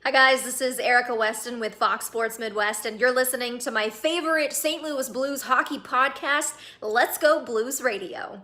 Hi guys, this is Erica Weston with Fox Sports Midwest, and you're listening to my favorite St. Louis Blues hockey podcast, Let's Go Blues Radio.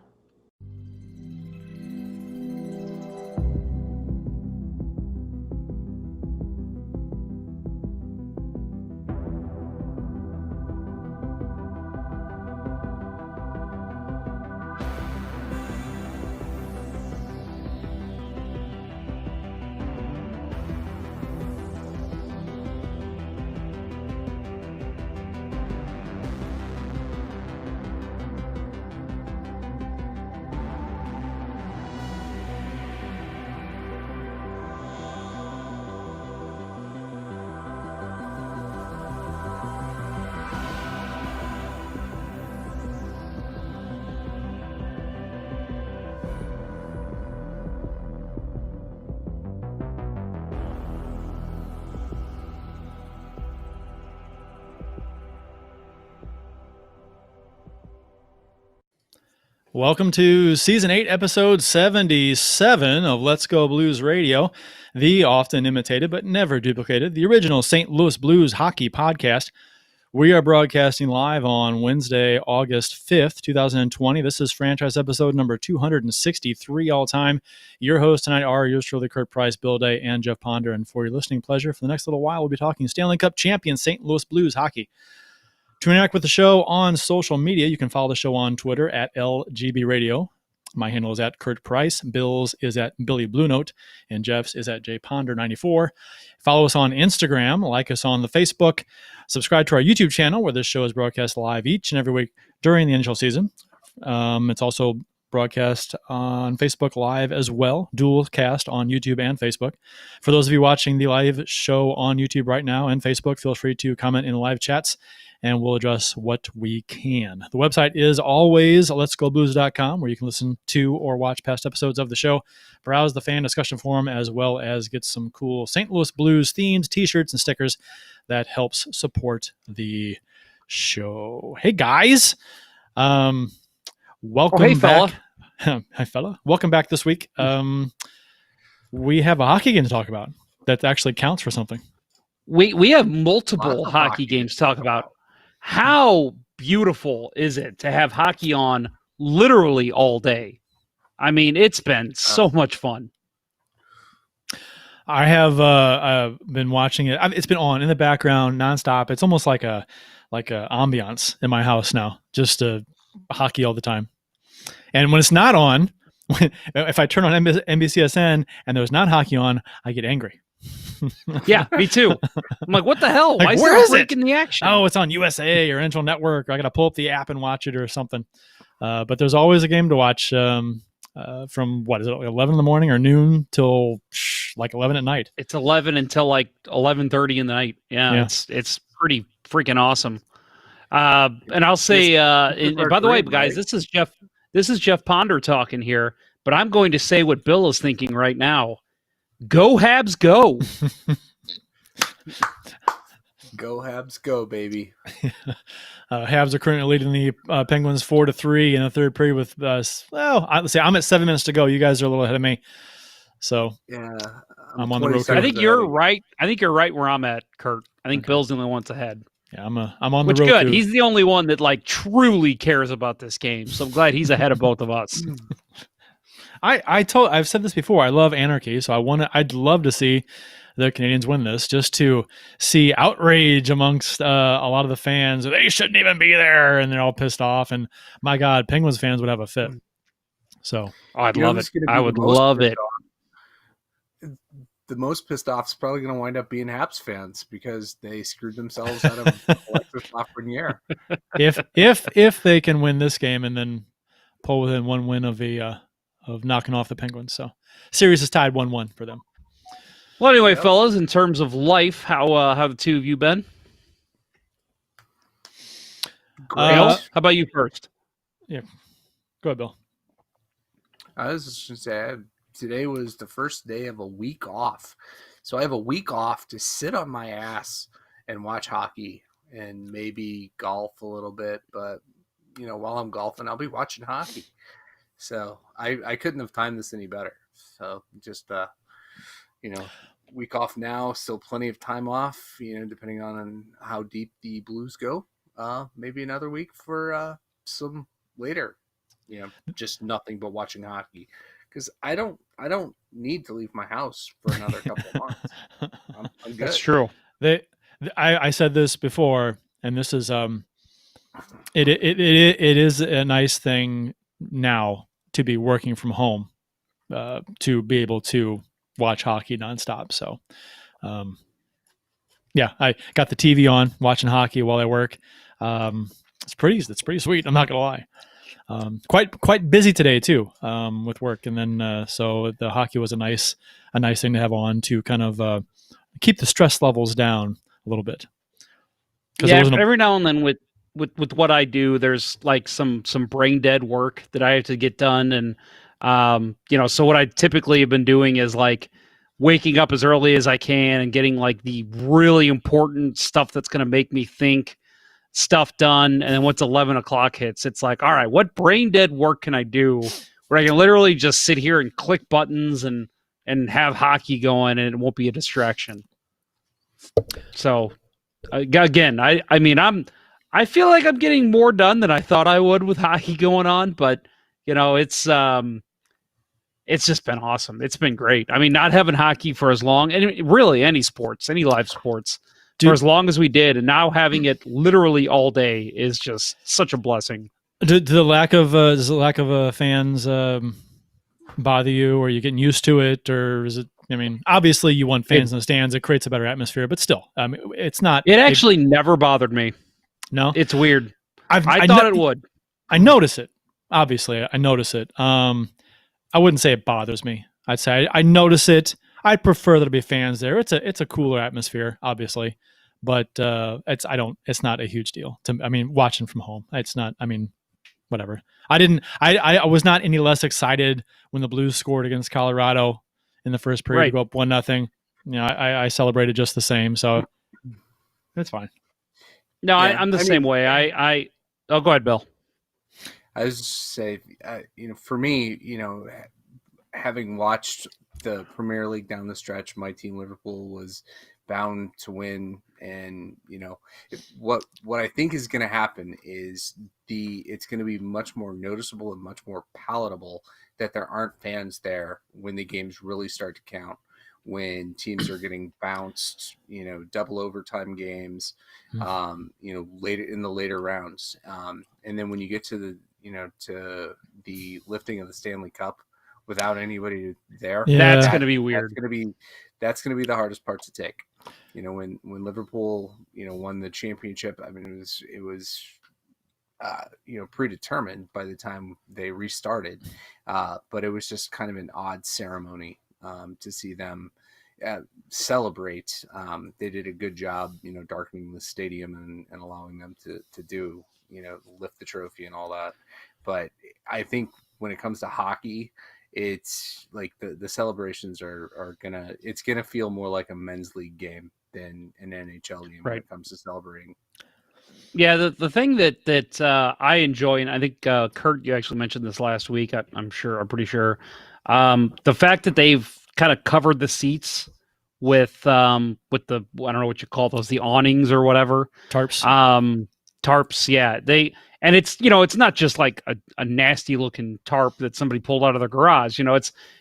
Welcome to Season 8, Episode 77 of Let's Go Blues Radio, the often imitated but never duplicated, the original St. Louis Blues hockey podcast. We are broadcasting live on Wednesday, August 5th, 2020. This is franchise episode number 263 all-time. Your hosts tonight are yours truly, Kurt Price, Bill Day, and Jeff Ponder. And for your listening pleasure, for the next little while, we'll be talking Stanley Cup champion St. Louis Blues hockey. To interact with the show on social media, you can follow the show on Twitter at LGB Radio. My handle is at Kurt Price. Bill's is at Billy Blue Note, and Jeff's is at JPonder94. Follow us on Instagram, like us on the Facebook, subscribe to our YouTube channel where this show is broadcast live each and every week during the NHL season. It's also broadcast on Facebook Live as well, dual cast on YouTube and Facebook. For those of you watching the live show on YouTube right now and Facebook, feel free to comment in the live chats and we'll address what we can. The website is always letsgoblues.com, where you can listen to or watch past episodes of the show, browse the fan discussion forum, as well as get some cool St. Louis Blues themed t-shirts and stickers that helps support the show. Hey, guys. Welcome back. Fella. Hi, fella. Welcome back this week. We have a hockey game to talk about that actually counts for something. We have multiple hockey games to talk about. How beautiful is it to have hockey on literally all day? I mean, it's been so much fun. I have been watching it. It's been on in the background nonstop. It's almost like a ambiance in my house now, just hockey all the time. And when it's not on, if I turn on NBCSN and there's not hockey on, I get angry. Yeah, me too. I'm like, what the hell? Like, why is where there is breaking the action? Oh, it's on USA or NHL Network. Or I got to pull up the app and watch it or something. But there's always a game to watch from, what is it, 11 in the morning or noon till like 11 at night. It's 11 until like 11:30 in the night. Yeah. It's pretty freaking awesome. And I'll say, by the way, guys, this is Jeff Ponder talking here, but I'm going to say what Bill is thinking right now. Go Habs, go! Go Habs, go, baby! Habs are currently leading the Penguins 4-3 in the third period with let's say I'm at 7 minutes to go. You guys are a little ahead of me, so yeah, I'm on the road. I think you're right. I think you're right where I'm at, Kurt. I think Bill's the only one ahead. Yeah, I'm on the road. Which good. He's the only one that like truly cares about this game, so I'm glad he's ahead of both of us. I've said this before. I love anarchy, so I'd love to see the Canadians win this, just to see outrage amongst a lot of the fans. They shouldn't even be there, and they're all pissed off. And my God, Penguins fans would have a fit. So I'd love it. I would love it. The most pissed off is probably going to wind up being Habs fans because they screwed themselves out of Alexis Lafreniere. If they can win this game and then pull within one win of knocking off the Penguins, so series is tied 1-1 for them. Well, anyway, fellas, in terms of life, how the two of you been? Great. Bill, how about you first? Yeah, go ahead, Bill. I was just going to say, today was the first day of a week off. So I have a week off to sit on my ass and watch hockey and maybe golf a little bit. But, while I'm golfing, I'll be watching hockey. So I couldn't have timed this any better. So just, week off now, still plenty of time off, depending on how deep the Blues go. Maybe another week for some later, just nothing but watching hockey, because I don't need to leave my house for another couple of months. I'm good. That's true. I said this before, and this is it is a nice thing now to be working from home, to be able to watch hockey nonstop. So, yeah, I got the TV on, watching hockey while I work. It's pretty sweet. I'm not gonna lie. Quite busy today too, with work, and then so the hockey was a nice thing to have on to kind of keep the stress levels down a little bit. Yeah, every now and then with what I do, there's like some brain dead work that I have to get done, and so what I typically have been doing is like waking up as early as I can and getting like the really important stuff that's going to make me think stuff done. And then once 11 o'clock hits, it's like, all right, what brain dead work can I do where I can literally just sit here and click buttons and have hockey going, and it won't be a distraction. So again, I feel like I'm getting more done than I thought I would with hockey going on, but it's just been awesome. It's been great. I mean, not having hockey for as long, and really any sports, any live sports, for as long as we did, and now having it literally all day is just such a blessing. Does the lack of fans bother you, or are you getting used to it, or is it? I mean, obviously you want fans in the stands. It creates a better atmosphere, but still, I mean, it's not. It actually never bothered me. No, it's weird. I thought it would. I notice it. Obviously, I notice it. I wouldn't say it bothers me. I'd say I notice it. I prefer there to be fans there. It's a cooler atmosphere, obviously, but it's not a huge deal. I mean, watching from home, it's not. I mean, whatever. I was not any less excited when the Blues scored against Colorado in the first period to go up 1-0. I celebrated just the same, so it's fine. No, yeah, I'm the same way. Oh, go ahead, Bill. I was just say, for me, having watched the Premier League down the stretch, my team Liverpool was bound to win, and what I think is going to happen is it's going to be much more noticeable and much more palatable that there aren't fans there when the games really start to count, when teams are getting bounced, double overtime games, later in the later rounds, and then when you get to the lifting of the Stanley Cup without anybody there, that's going to be weird. That's going to be the hardest part to take. When Liverpool, won the championship, I mean, it was predetermined by the time they restarted, but it was just kind of an odd ceremony to see them celebrate. They did a good job, darkening the stadium and allowing them to do, lift the trophy and all that. But I think when it comes to hockey, it's like the celebrations are it's gonna feel more like a men's league game than an NHL game when it comes to celebrating. Yeah, the thing that I enjoy, and I think Kurt, you actually mentioned this last week. I'm pretty sure, the fact that they've kind of covered the seats with the, I don't know what you call those, the awnings or whatever, tarps. Tarps, yeah. And it's it's not just like a nasty looking tarp that somebody pulled out of their garage.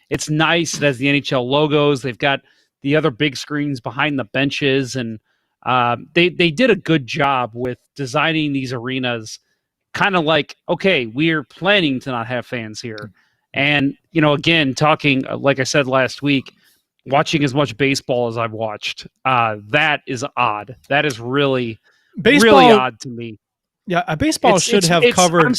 It's nice. It has the NHL logos. They've got the other big screens behind the benches, and they did a good job with designing these arenas. Kind of like, okay, we're planning to not have fans here, and again, talking like I said last week, watching as much baseball as I've watched, that is odd. That is really odd to me. Yeah, baseball should have covered. I'm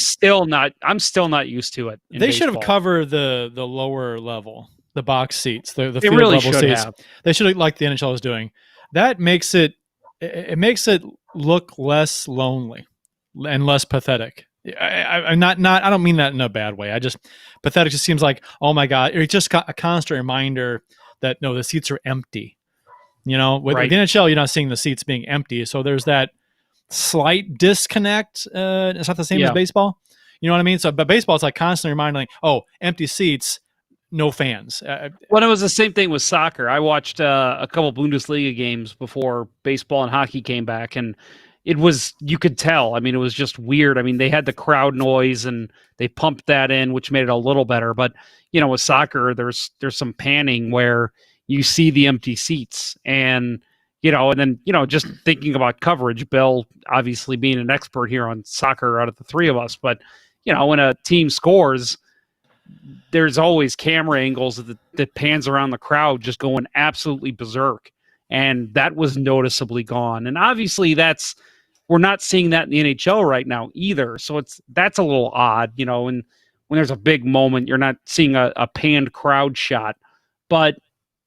still not used to it. They should have covered the lower level, the box seats, the field really level seats. They should have, like the NHL is doing. That makes it makes it look less lonely and less pathetic. I don't mean that in a bad way. Pathetic just seems like, oh my God, it's just a constant reminder that no, the seats are empty. With the NHL, you're not seeing the seats being empty, so there's that slight disconnect. It's not the same as baseball. You know what I mean? So, but baseball, it's like constantly reminding, like, oh, empty seats. no fans. Well, it was the same thing with soccer. I watched a couple Bundesliga games before baseball and hockey came back, and it was, you could tell. I mean, it was just weird. I mean, they had the crowd noise and they pumped that in, which made it a little better. But, you know, with soccer, there's some panning where you see the empty seats, and, you know, and then, you know, just thinking about coverage, Bill obviously being an expert here on soccer out of the three of us, but, you know, when a team scores, there's always camera angles that pans around the crowd just going absolutely berserk. And that was noticeably gone. And obviously we're not seeing that in the NHL right now either. So that's a little odd, you know, and when there's a big moment, you're not seeing a panned crowd shot. But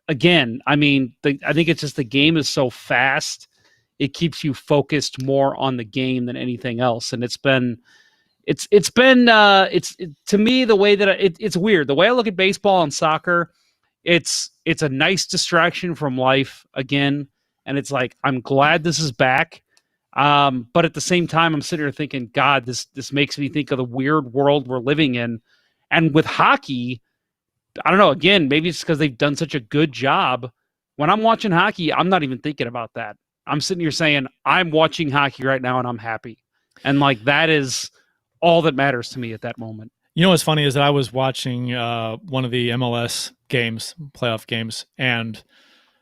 again, I mean, I think it's just the game is so fast. It keeps you focused more on the game than anything else. And it's to me, the way that it's weird. The way I look at baseball and soccer, it's a nice distraction from life again. And it's like, I'm glad this is back. But at the same time, I'm sitting here thinking, God, this makes me think of the weird world we're living in. And with hockey, I don't know, again, maybe it's because they've done such a good job. When I'm watching hockey, I'm not even thinking about that. I'm sitting here saying, I'm watching hockey right now and I'm happy. And like, that is all that matters to me at that moment. You know what's funny is that I was watching one of the MLS games, playoff games, and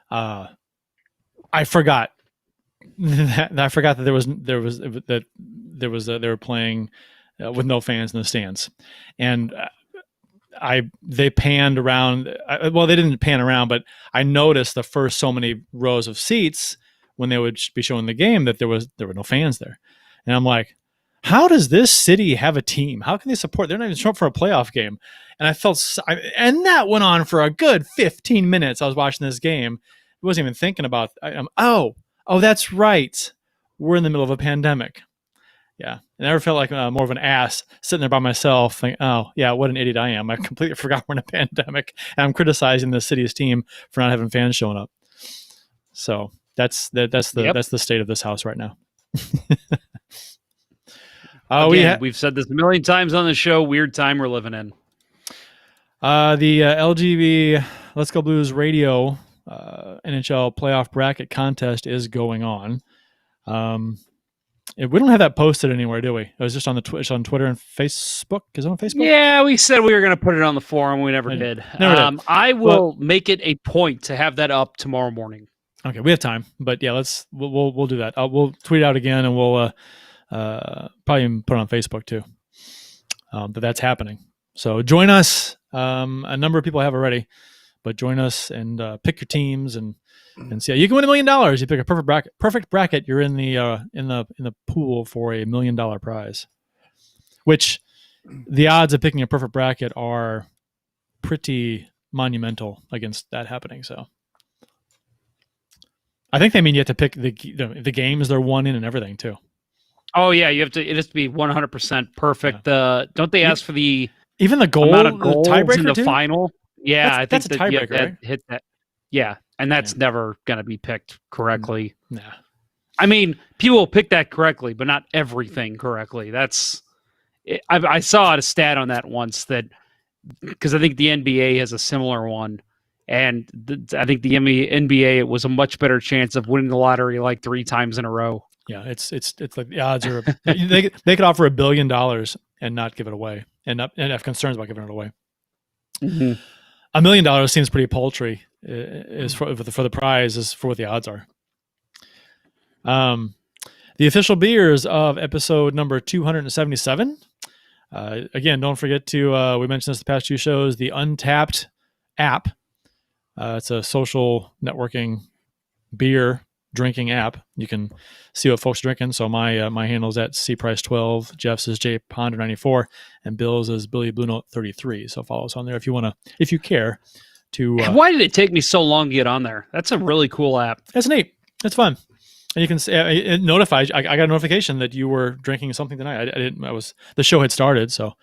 I forgot that they were playing with no fans in the stands, and they panned around. Well, they didn't pan around, but I noticed the first so many rows of seats when they would be showing the game that there were no fans there, and I'm like, how does this city have a team? How can they support? They're not even showing up for a playoff game. And and that went on for a good 15 minutes. I was watching this game. I wasn't even thinking about, oh, that's right. We're in the middle of a pandemic. Yeah. And I never felt like more of an ass sitting there by myself thinking, oh, yeah, what an idiot I am. I completely forgot we're in a pandemic. And I'm criticizing the city's team for not having fans showing up. So that's the state of this house right now. We've said this a million times on the show. Weird time we're living in. The LGB Let's Go Blues Radio NHL playoff bracket contest is going on. We don't have that posted anywhere, do we? It was just on the on Twitter and Facebook. Is it on Facebook? Yeah, we said we were going to put it on the forum. We never did. I will make it a point to have that up tomorrow morning. Okay, we have time, but yeah, we'll do that. We'll tweet it out again, and we'll probably even put it on Facebook too. But that's happening. So join us. A number of people have already, but join us and pick your teams and see. You can win $1 million. You pick a perfect bracket. You're in the pool for $1 million prize. Which the odds of picking a perfect bracket are pretty monumental against that happening. So I think they mean you have to pick the games they're won in and everything too. Oh yeah, it has to be 100% perfect. Yeah. Don't they ask for even the goal tiebreaker in the too? Final? Yeah, that's a tiebreaker, right? Hit that. Yeah, and that's never going to be picked correctly. Nah. I mean, people will pick that correctly, but not everything correctly. I saw a stat on that once that, because I think the NBA has a similar one, and I think the NBA, it was a much better chance of winning the lottery like 3 times in a row. Yeah, it's like the odds are they could offer $1 billion and not give it away, and have concerns about giving it away. Mm-hmm. $1 million seems pretty paltry is for the prize is for what the odds are. The official beers of episode number 277. Again, don't forget to we mentioned this the past 2 shows. The Untapped app. It's a social networking beer drinking app. You can see what folks are drinking. So my handle's at cprice12, Jeff's is jponder94, and Bill's is Billy Blue Note 33. So follow us on there if you care to. Why did it take me so long to get on there? That's a really cool app. It's neat. It's fun. And you can see it notifies. I got a notification that you were drinking something tonight. I didn't. The show had started, so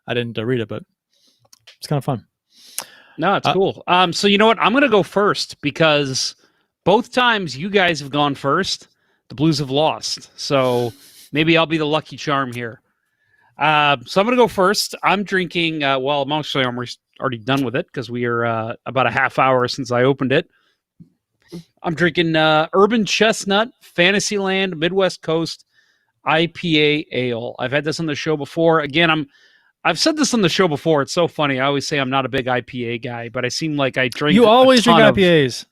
I didn't read it, but it's kind of fun. No, it's cool. So you know what? I'm going to go first because both times you guys have gone first, the Blues have lost. So maybe I'll be the lucky charm here. So I'm going to go first. I'm drinking, well, I'm actually already done with it because we are about a half hour since I opened it. I'm drinking Urban Chestnut Fantasyland Midwest Coast IPA Ale. I've had this on the show before. Again, I've said this on the show before. It's so funny. I always say I'm not a big IPA guy, but I seem like I drink. You always drink IPAs.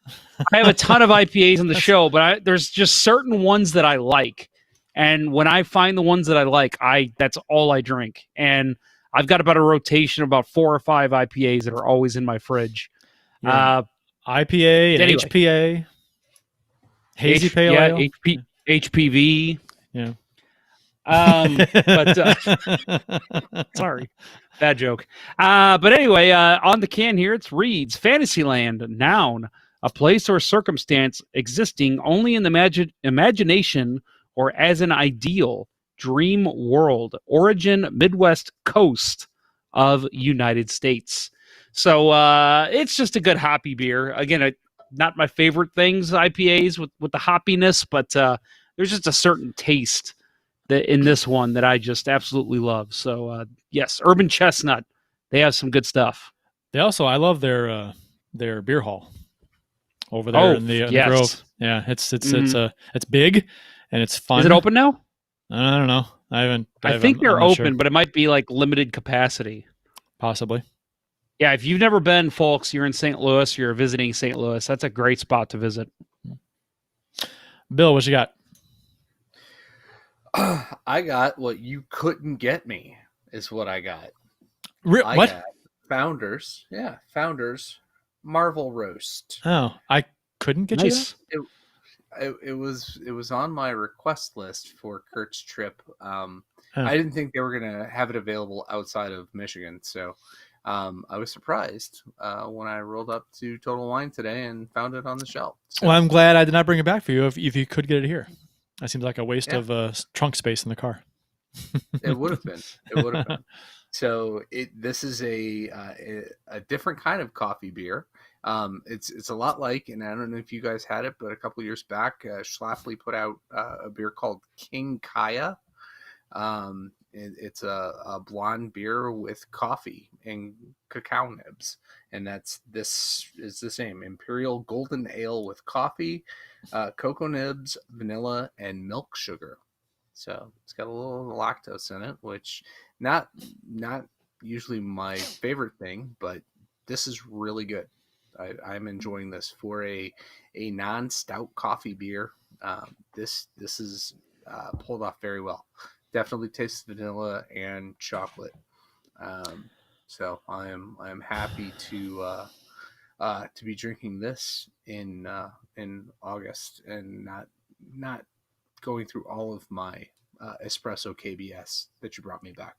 I have a ton of IPAs on the show, but there's just certain ones that I like. And when I find the ones that I like, that's all I drink. And I've got about a rotation of about 4 or 5 IPAs that are always in my fridge. Yeah. IPA and anyway. HPA. Hazy Pale Ale. HPV. Yeah. But sorry, bad joke. But anyway, on the can here, it's Reaves Fantasyland, noun, a place or circumstance existing only in the imagination or as an ideal dream world, origin Midwest coast of United States. So it's just a good hoppy beer. Again, not my favorite things, IPAs with the hoppiness, but there's just a certain taste in this one that I just absolutely love. So yes, Urban Chestnut, they have some good stuff. They also, I love their beer hall over there in the Grove. Yeah, it's big and it's fun. Is it open now? I don't know. I think they're open, sure. But it might be like limited capacity. Possibly. Yeah, if you've never been, folks, you're in St. Louis, you're visiting St. Louis, that's a great spot to visit. Bill, what you got? I got what you couldn't get me is what I got. What? Got Founders Marvel Roast. Oh, I couldn't get you that? It was on my request list for Kurt's trip. I didn't think they were going to have it available outside of Michigan, so I was surprised when I rolled up to Total Wine today and found it on the shelf. So. Well, I'm glad I did not bring it back for you if you could get it here. That seems like a waste of trunk space in the car. It would have been. So this is a different kind of coffee beer. It's a lot like, and I don't know if you guys had it, but a couple of years back, Schlafly put out a beer called King Kaya. It's a blonde beer with coffee and cacao nibs, and this is the same Imperial Golden Ale with coffee, cocoa nibs, vanilla, and milk sugar. So it's got a little lactose in it, which not usually my favorite thing, but this is really good. I'm enjoying this for a non-stout coffee beer. This is pulled off very well. Definitely tastes vanilla and chocolate. So I'm happy to be drinking this in August and not going through all of my espresso KBS that you brought me back.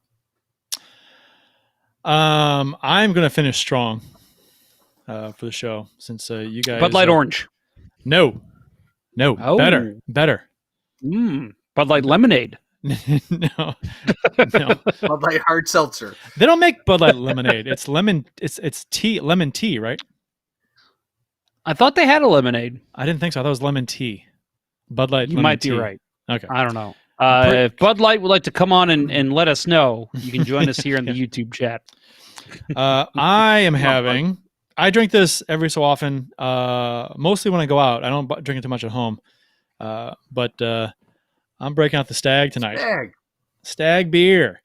I'm gonna finish strong for the show since you guys. Bud Light Orange. No. Oh. Better. Bud Light Lemonade. No. Bud Light Hard Seltzer. They don't make Bud Light lemonade. It's lemon. It's tea. Lemon tea, right? I thought they had a lemonade. I didn't think so. I thought it was lemon tea. Bud Light. You might tea. be right. Okay. I don't know. If Bud Light would like to come on and let us know, you can join us here in the YouTube chat. I drink this every so often, mostly when I go out. I don't drink it too much at home. But I'm breaking out the Stag tonight. Stag beer.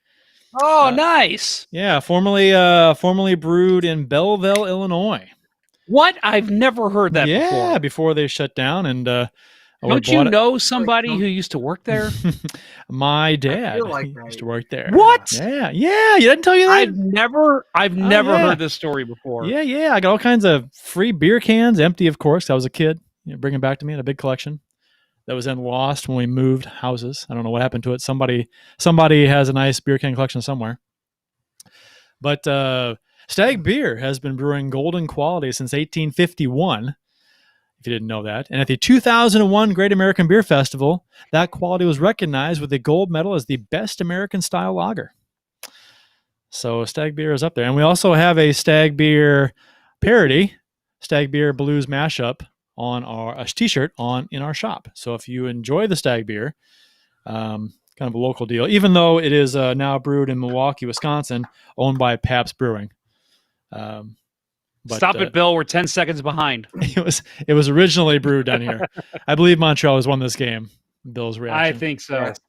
Oh, nice. Yeah, formerly brewed in Belleville, Illinois. What? I've never heard that before. Yeah, before they shut down. And don't you know somebody who used to work there? My dad used to work there. What? Yeah. You didn't tell you that? I've never heard this story before. Yeah. I got all kinds of free beer cans, empty, of course. I was a kid. Bring them back to me in a big collection. That was then lost when we moved houses. I don't know what happened to it. Somebody has a nice beer can collection somewhere. But Stag Beer has been brewing golden quality since 1851, if you didn't know that. And at the 2001 Great American Beer Festival, that quality was recognized with a gold medal as the best American-style lager. So Stag Beer is up there. And we also have a Stag Beer parody, Stag Beer Blues mashup, on a t-shirt in our shop. So if you enjoy the Stag Beer, come kind of a local deal, even though it is now brewed in Milwaukee, Wisconsin, owned by Pabst Brewing. But, Stop it, Bill. We're 10 seconds behind. It was originally brewed down here. I believe Montreal has won this game. Bill's reaction. I think so. Yes.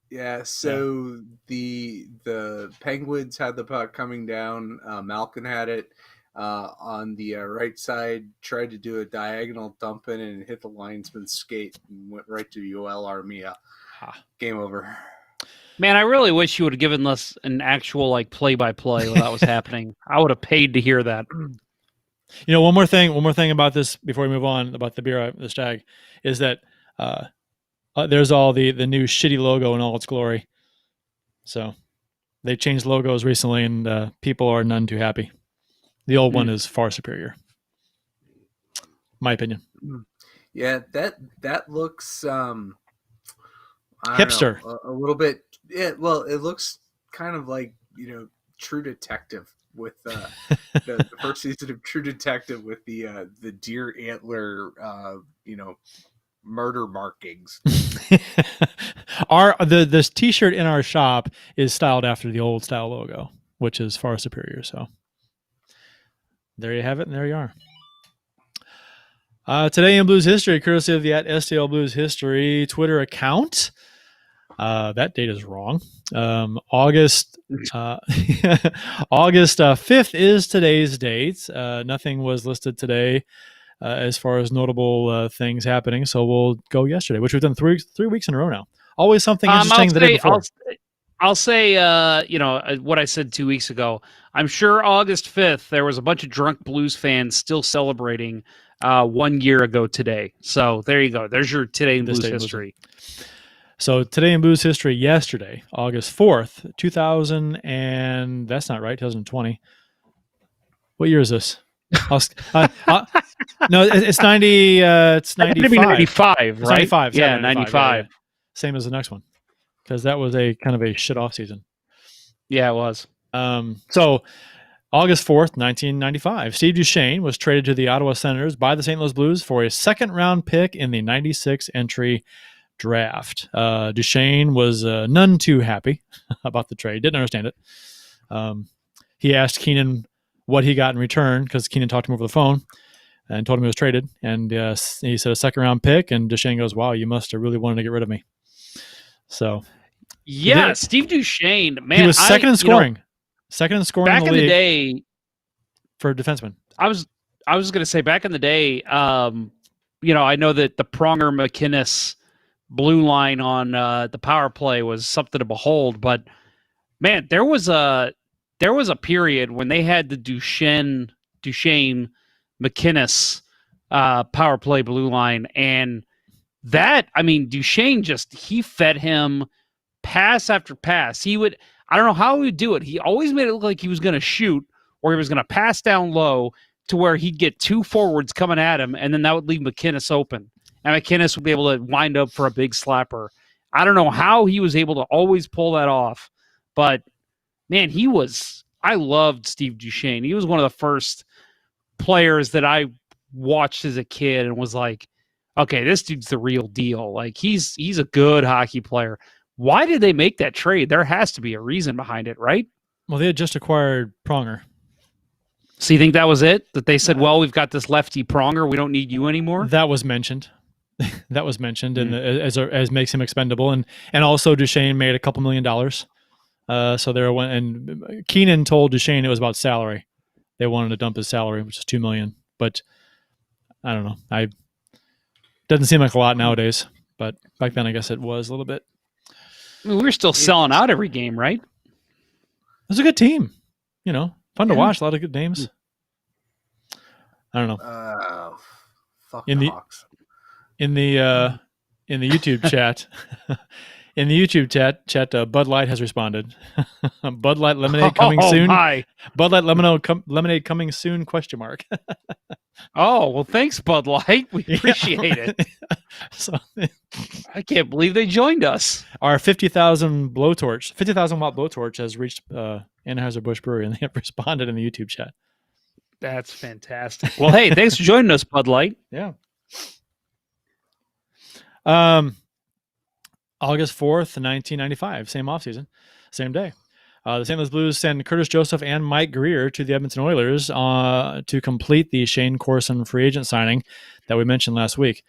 Yeah. So the Penguins had the puck coming down. Malkin had it on the right side. Tried to do a diagonal dump in and hit the linesman's skate and went right to Yoel Armia. Game over. Man, I really wish you would have given us an actual like play-by-play when that was happening. I would have paid to hear that. One more thing about this before we move on about the beer, the Stag, is that there's all the new shitty logo in all its glory. So they changed logos recently, and people are none too happy. The old one is far superior, my opinion. Yeah, that looks hipster, a little bit. Yeah, well, it looks kind of like True Detective with the first season of True Detective with the deer antler, murder markings. This T-shirt in our shop is styled after the old style logo, which is far superior. So there you have it, and there you are. Today in Blues History, courtesy of the @STL Blues History Twitter account. That date is wrong. August 5th is today's date. Nothing was listed today as far as notable things happening, so we'll go yesterday, which we've done three weeks in a row now. Always something interesting the day before. I'll say, what I said 2 weeks ago. I'm sure August 5th, there was a bunch of drunk Blues fans still celebrating 1 year ago today. So there you go. There's your Today in Blues History. So today in Blues History, yesterday, August 4th, 2000, and that's not right, 2020. What year is this? No, it's 90. It's 95. It's 95, right? 95. Yeah, 95. Yeah. Same as the next one, because that was a kind of a shit off season. Yeah, it was. So August 4th, 1995, Steve Duchesne was traded to the Ottawa Senators by the St. Louis Blues for a second-round pick in the 96 entry draft. Duchesne was none too happy about the trade. Didn't understand it. He asked Keenan what he got in return, because Keenan talked to him over the phone and told him he was traded. And he said a second-round pick, and Duchesne goes, "Wow, you must have really wanted to get rid of me." So, yeah, Steve Duchesne, man, he was second in scoring. Second in scoring back in the day for a defenseman. I was going to say back in the day. I know that the Pronger McInnes blue line on the power play was something to behold, but man, there was a period when they had the Duchesne McInnes power play blue line, and that, Duchesne he fed him pass after pass. I don't know how he would do it. He always made it look like he was going to shoot, or he was going to pass down low to where he'd get two forwards coming at him, and then that would leave McInnes open. And McInnes would be able to wind up for a big slapper. I don't know how he was able to always pull that off, but man, I loved Steve Duchesne. He was one of the first players that I watched as a kid and was like, okay, this dude's the real deal. Like he's a good hockey player. Why did they make that trade? There has to be a reason behind it, right? Well, they had just acquired Pronger. So you think that was it? That they said, well, we've got this lefty Pronger. We don't need you anymore? That was mentioned. And as makes him expendable, and also Duchesne made a couple $1 million. So there went, and Keenan told Duchesne it was about salary. They wanted to dump his salary, which is $2 million. But I don't know. Doesn't seem like a lot nowadays, but back then I guess it was a little bit. We were still selling out every game, right? It was a good team, fun to watch. A lot of good names. I don't know. Fuck the Hawks. In the YouTube chat, Bud Light has responded. Bud Light lemonade coming soon. My. Bud Light lemonade coming soon? ? Oh, well, thanks, Bud Light. We appreciate it. So, I can't believe they joined us. Our 50,000 watt blowtorch has reached Anheuser-Busch Brewery, and they have responded in the YouTube chat. That's fantastic. Well, hey, thanks for joining us, Bud Light. Yeah. August 4th, 1995, same offseason, same day. The St. Louis Blues send Curtis Joseph and Mike Greer to the Edmonton Oilers to complete the Shane Corson free agent signing that we mentioned last week.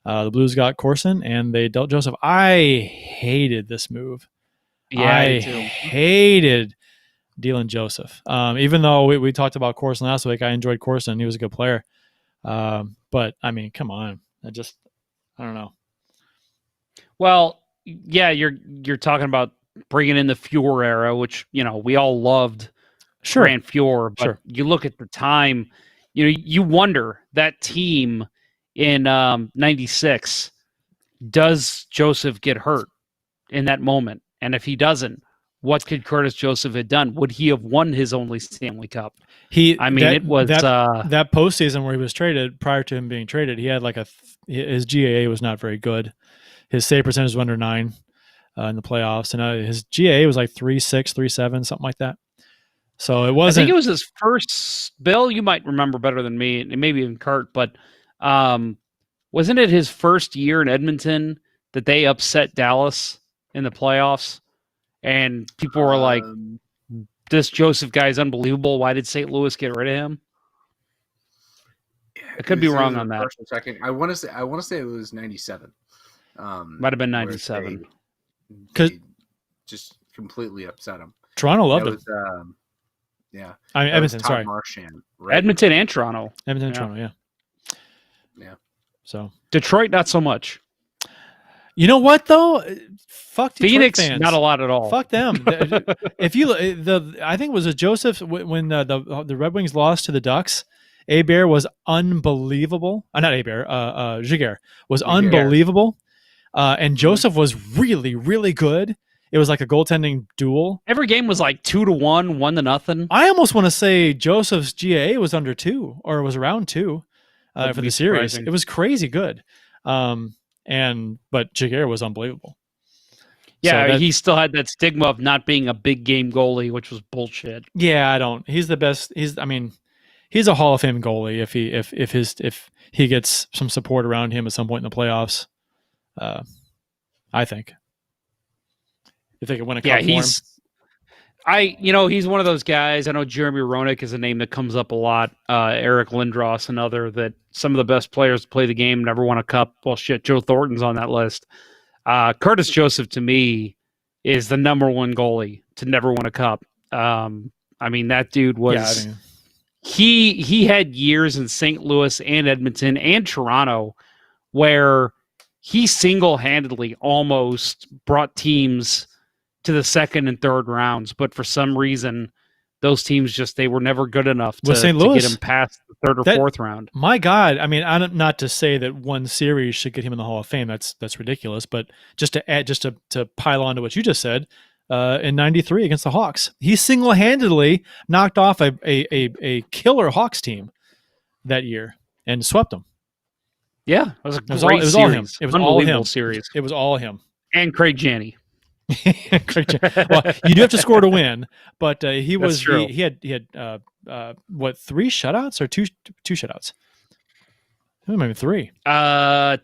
The Blues got Corson and they dealt Joseph. I hated this move. Yeah, I hated dealing Joseph. Even though we talked about Corson last week, I enjoyed Corson. He was a good player. But I mean, come on. I don't know. Well, yeah, you're talking about bringing in the Fuhr era, which, we all loved. Sure. Grant Fuhr, but you look at the time, you wonder that team in 96, does Joseph get hurt in that moment? And if he doesn't, what could Curtis Joseph have done? Would he have won his only Stanley Cup? It was that postseason where he was traded. Prior to him being traded, he had his GAA was not very good. His save percentage was under 9 in the playoffs, and his GAA was like 3.6, 3.7, something like that. So it wasn't. I think it was his first. Bill, you might remember better than me, and maybe even Kurt, but wasn't it his first year in Edmonton that they upset Dallas in the playoffs? And people were like, "This Joseph guy is unbelievable. Why did St. Louis get rid of him?" I could be wrong on that. First or second, I want to say it was 97. Might have been 97. Because just completely upset him. Toronto loved him. Yeah. I mean, Edmonton, sorry. Marchand, right? Edmonton and Toronto. Edmonton and Toronto, yeah. Yeah. So Detroit, not so much. You know what though? Fuck Detroit Phoenix, fans. not a lot at all. Fuck them. If you I think it was Joseph when the Red Wings lost to the Ducks. Hebert was unbelievable. Not Hebert. Giguère was unbelievable. And Joseph was really, really good. It was like a goaltending duel. Every game was like 2-1, 1-0. I almost want to say Joseph's GAA was under 2 or was around 2 for the series. Surprising. It was crazy good. But Giguère was unbelievable. Yeah, he still had that stigma of not being a big game goalie, which was bullshit. Yeah, he's the best. He's a Hall of Fame goalie if he gets some support around him at some point in the playoffs. I think if they could win a cup for him. He's one of those guys. I know Jeremy Roenick is a name that comes up a lot. Eric Lindros, another, that some of the best players to play the game never won a cup. Well, shit, Joe Thornton's on that list. Curtis Joseph, to me, is the number one goalie to never win a cup. That dude was... Yeah, He had years in St. Louis and Edmonton and Toronto where he single-handedly almost brought teams to the second and third rounds, but for some reason, those teams they were never good enough to get him past the third or fourth round. My God, not to say that one series should get him in the Hall of Fame. That's ridiculous. But just to add, to pile on to what you just said, in '93 against the Hawks, he single-handedly knocked off a killer Hawks team that year and swept them. Yeah, it was a great series. All him. It was all him. Series. It was all him. And Craig Janney. Well, you do have to score to win, but he was true. He had 3 shutouts or two shutouts? Maybe 3. 2. I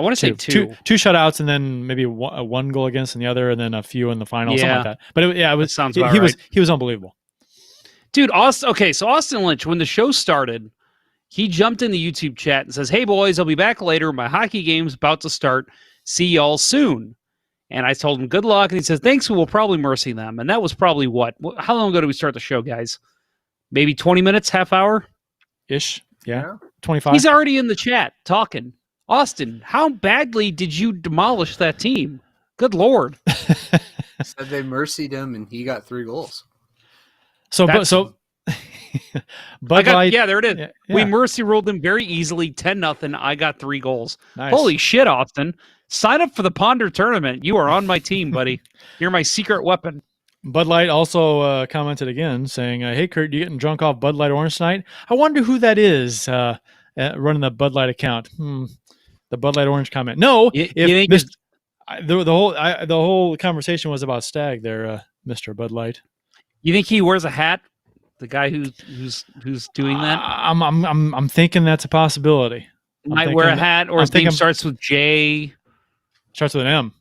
want to say 2. 2 shutouts, and then maybe one goal against and the other, and then a few in the final, something like that. But it was sounds about right. He was unbelievable, dude. So Austin Lynch, when the show started, he jumped in the YouTube chat and says, "Hey boys, I'll be back later. My hockey game's about to start. See y'all soon." And I told him good luck, and he says, "Thanks, we'll probably mercy them." And that was probably how long ago did we start the show, guys? Maybe 20 minutes, half hour ish. Yeah. 25. He's already in the chat talking. Austin, how badly did you demolish that team? Good Lord. Said they mercied him and he got 3 goals. Bud Light. Yeah, there it is. Yeah. We mercy ruled them very easily, 10-0. I got 3 goals. Nice. Holy shit, Austin. Sign up for the Ponder tournament. You are on my team, buddy. You're my secret weapon. Bud Light also commented again saying, "Hey, Kurt, you getting drunk off Bud Light Orange tonight? I wonder who that is running the Bud Light account." The Bud Light Orange comment. No, the whole conversation was about Stag there, Mr. Bud Light. You think he wears a hat? The guy who's doing that? I'm thinking that's a possibility. Might wear a hat, or his name starts with J. Starts with an M.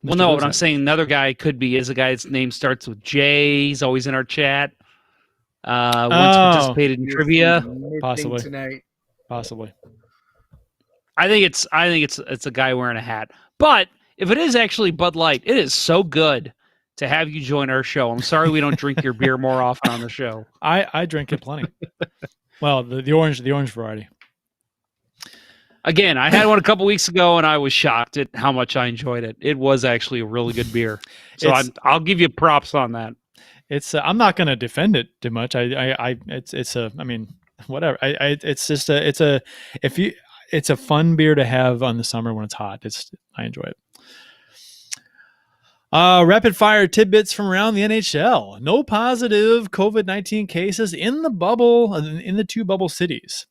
Well, no, what I'm saying, another guy could be is a guy's name starts with J. He's always in our chat. Once participated in trivia. Possibly tonight. Possibly. I think it's a guy wearing a hat. But if it is actually Bud Light, it is so good to have you join our show. I'm sorry we don't drink your beer more often on the show. I drink it plenty. Well, the orange variety. Again, I had one a couple weeks ago, and I was shocked at how much I enjoyed it. It was actually a really good beer, so I'll give you props on that. It's I'm not going to defend it too much. It's whatever. It's a fun beer to have on the summer when it's hot. I enjoy it. Rapid fire tidbits from around the NHL. No positive COVID-19 cases in the bubble, in the 2 bubble cities.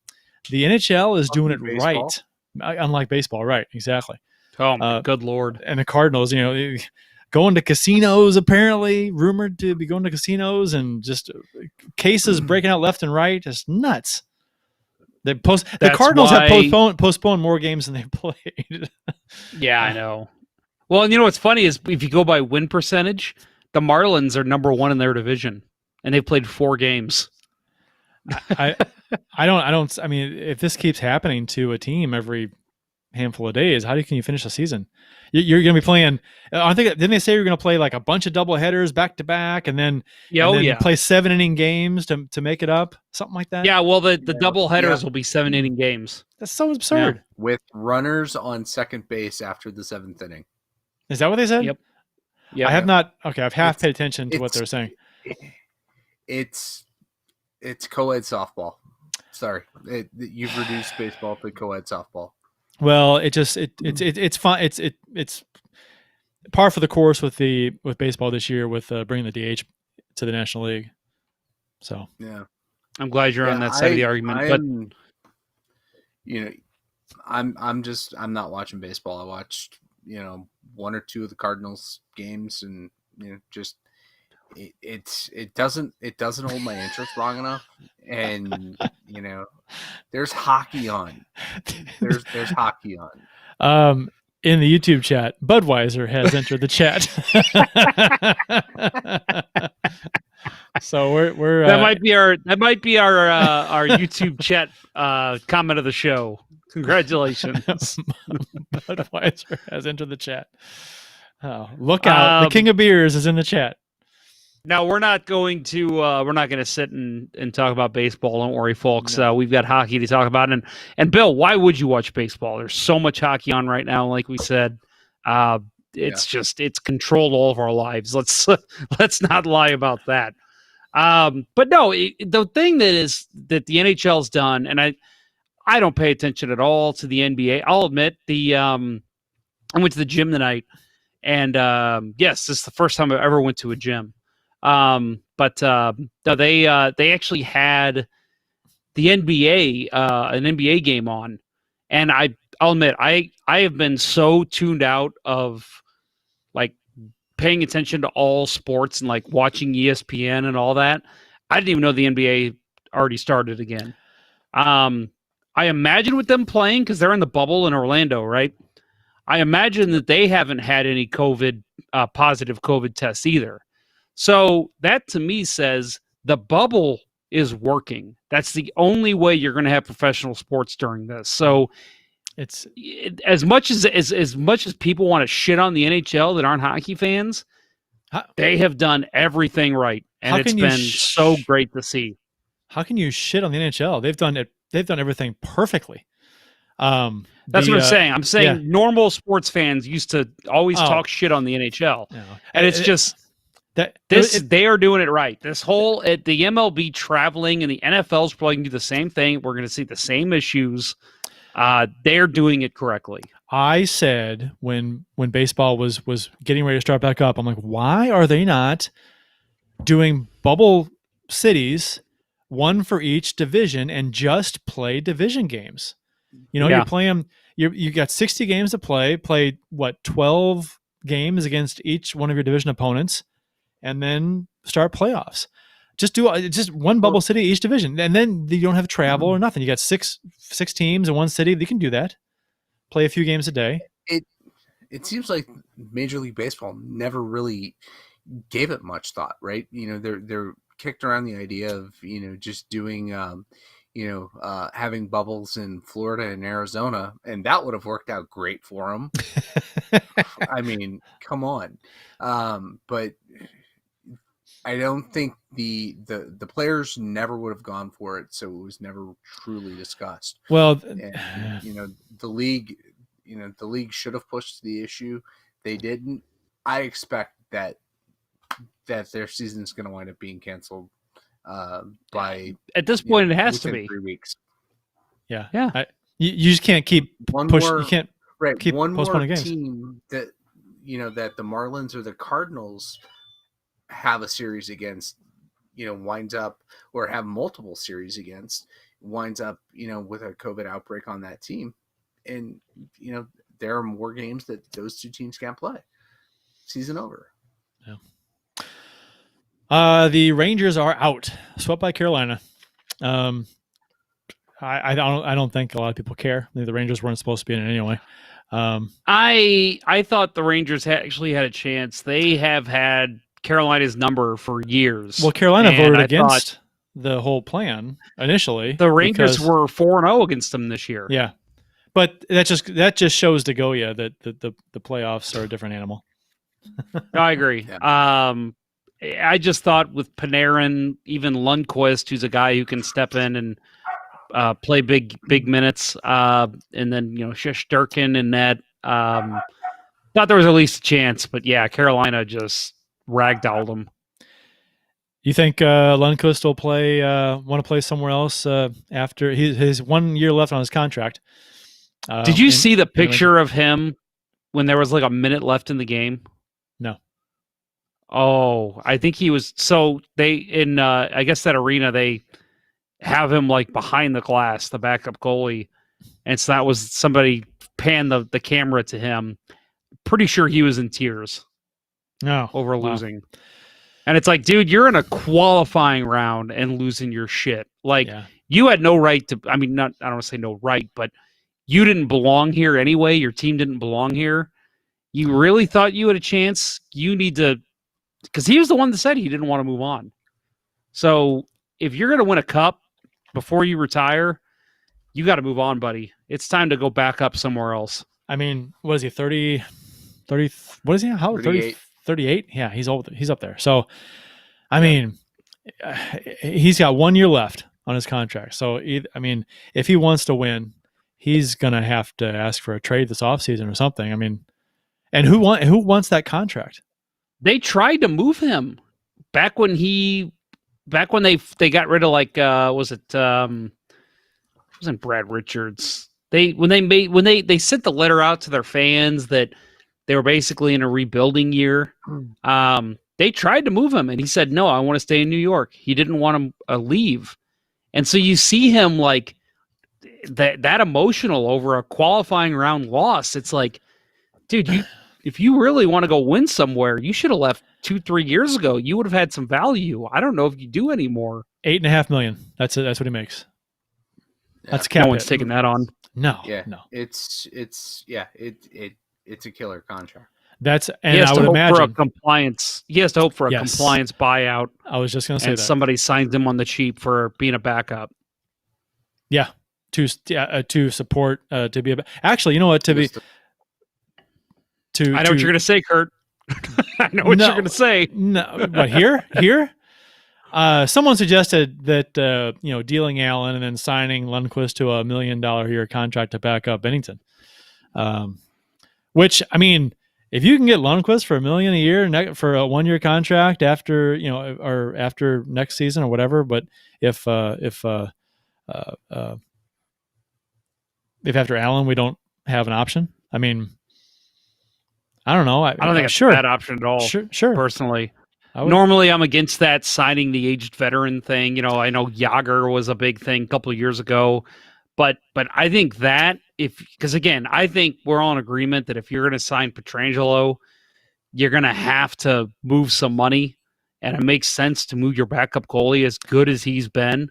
The NHL is doing it right. Unlike baseball, right? Exactly. Oh, my good Lord. And the Cardinals, going to casinos, apparently, rumored to be going to casinos, and just cases breaking out left and right. It's nuts. The Cardinals have postponed more games than they've played. Yeah, I know. Well, and what's funny is if you go by win percentage, the Marlins are number 1 in their division, and they've played 4 games. I mean, if this keeps happening to a team every handful of days, can you finish the season? You're going to be playing. I think didn't they say you're going to play like a bunch of double headers back to back, and then play 7-inning games to make it up, something like that. Yeah, well, the double headers will be 7-inning games. That's so absurd. Yeah. With runners on second base after the 7th inning. Is that what they said? Yep. I have not. Okay, I've half paid attention to what they're saying. It's co-ed softball. Sorry, you've reduced baseball to co-ed softball. Well, it's fun. It's par for the course with baseball this year with bringing the DH to the National League. So yeah, I'm glad you're on that side of the argument. I'm not watching baseball. I watched 1 or 2 of the Cardinals games, and it doesn't hold my interest long enough. And there's hockey on. There's hockey on. In the YouTube chat, Budweiser has entered the chat. So we're that might be our YouTube chat comment of the show. Congratulations. Budweiser has entered the chat. Oh, look out. The King of Beers is in the chat. Now we're not going to sit and talk about baseball. Don't worry, folks. No. We've got hockey to talk about. And Bill, why would you watch baseball? There's so much hockey on right now. Like we said, it's controlled all of our lives. Let's not lie about that. But no, the thing that the NHL's done, and I don't pay attention at all to the NBA. I'll admit I went to the gym tonight, and yes, this is the first time I ever went to a gym. But they actually had the NBA, an NBA game on, and I'll admit I have been so tuned out of like paying attention to all sports and like watching ESPN and all that. I didn't even know the NBA already started again. I imagine with them playing, because they're in the bubble in Orlando, right? I imagine that they haven't had any positive COVID tests either. So that to me says the bubble is working. That's the only way you're going to have professional sports during this. So as much as people want to shit on the NHL that aren't hockey fans, they have done everything right, and it's been so great to see. How can you shit on the NHL? They've done everything perfectly. That's what I'm saying. I'm saying normal sports fans used to always talk shit on the NHL, and it's just. They are doing it right. This whole the MLB traveling and the NFL's probably going to do the same thing. We're going to see the same issues. They're doing it correctly. I said when baseball was getting ready to start back up, I'm like, why are they not doing bubble cities, one for each division, and just play division games? You're playing. You got 60 games to play. Play 12 games against each one of your division opponents. And then start playoffs. Just do one bubble city each division, and then you don't have travel or nothing. You got six teams in one city. They can do that. Play a few games a day. it seems like Major League Baseball never really gave it much thought, right? They're kicked around the idea of just doing having bubbles in Florida and Arizona, and that would have worked out great for them. I mean, come on. But I don't think the players never would have gone for it, so it was never truly discussed. Well, and the league should have pushed the issue. They didn't. I expect that their season is going to wind up being canceled by at this point. It has to be 3 weeks. Yeah. You just can't keep pushing. You can't keep one postponing more games. team that that the Marlins or the Cardinals have a series against, winds up, or have multiple series against, winds up, with a COVID outbreak on that team, and there are more games that those two teams can't play. Season over. Yeah. The Rangers are out, swept by Carolina. I don't think a lot of people care. The Rangers weren't supposed to be in it anyway. I thought the Rangers actually had a chance. They have had Carolina's number for years. Well, Carolina voted against the whole plan initially. The Rangers were 4-0 against them this year. Yeah, but that just shows to Goya that the playoffs are a different animal. No, I agree. Yeah. I just thought with Panarin, even Lundqvist, who's a guy who can step in and play big minutes, and then Shesterkin and that. Thought there was at least a chance, but yeah, Carolina just ragdolled them. You think Lundqvist will want to play somewhere else after his 1 year left on his contract? Did you see the picture of him when there was like a minute left in the game? No. Oh, I think he was. So they in I guess that arena they have him like behind the glass, the backup goalie, and so that was somebody panned the camera to him. Pretty sure he was in tears. No, over losing. And it's like, dude, you're in a qualifying round and losing your shit. Like, you had no right to, I don't want to say no right, but you didn't belong here anyway. Your team didn't belong here. You really thought you had a chance? You need to, because he was the one that said he didn't want to move on. So if you're going to win a cup before you retire, you got to move on, buddy. It's time to go back up somewhere else. What is he, 30, what is he? How old? 38? Yeah, he's old. He's up there. So, he's got 1 year left on his contract. So, if he wants to win, he's going to have to ask for a trade this offseason or something. And who wants that contract? They tried to move him back when they got rid of wasn't Brad Richards. They sent the letter out to their fans that they were basically in a rebuilding year. They tried to move him, and he said, no, I want to stay in New York. He didn't want to leave. And so you see him like that emotional over a qualifying round loss. It's like, dude, if you really want to go win somewhere, you should have left 2-3 years ago. You would have had some value. I don't know if you do anymore. $8.5 million. That's it. That's what he makes. Yeah. That's cap. No one's taking that on. No. Yeah. No. It's a killer contract. And I would imagine for a compliance. He has to hope for a compliance buyout. I was just going to say that somebody signs him on the cheap for being a backup. Yeah, to support to be actually, you know what, I know what you're going to say, Kurt. I know what you're going to say. No, but here, someone suggested that dealing Allen and then signing Lundqvist to $1 million a year contract to back up Bennington. Which, if you can get Lundqvist for $1 million a year for a 1 year contract after or after next season or whatever, but if after Allen we don't have an option, I don't know. I don't think it's a bad option at all. Sure. Personally, normally I'm against that signing the aged veteran thing. I know Yager was a big thing a couple of years ago, but I think that because again, I think we're all in agreement that if you're going to sign Pietrangelo, you're going to have to move some money, and it makes sense to move your backup goalie as good as he's been.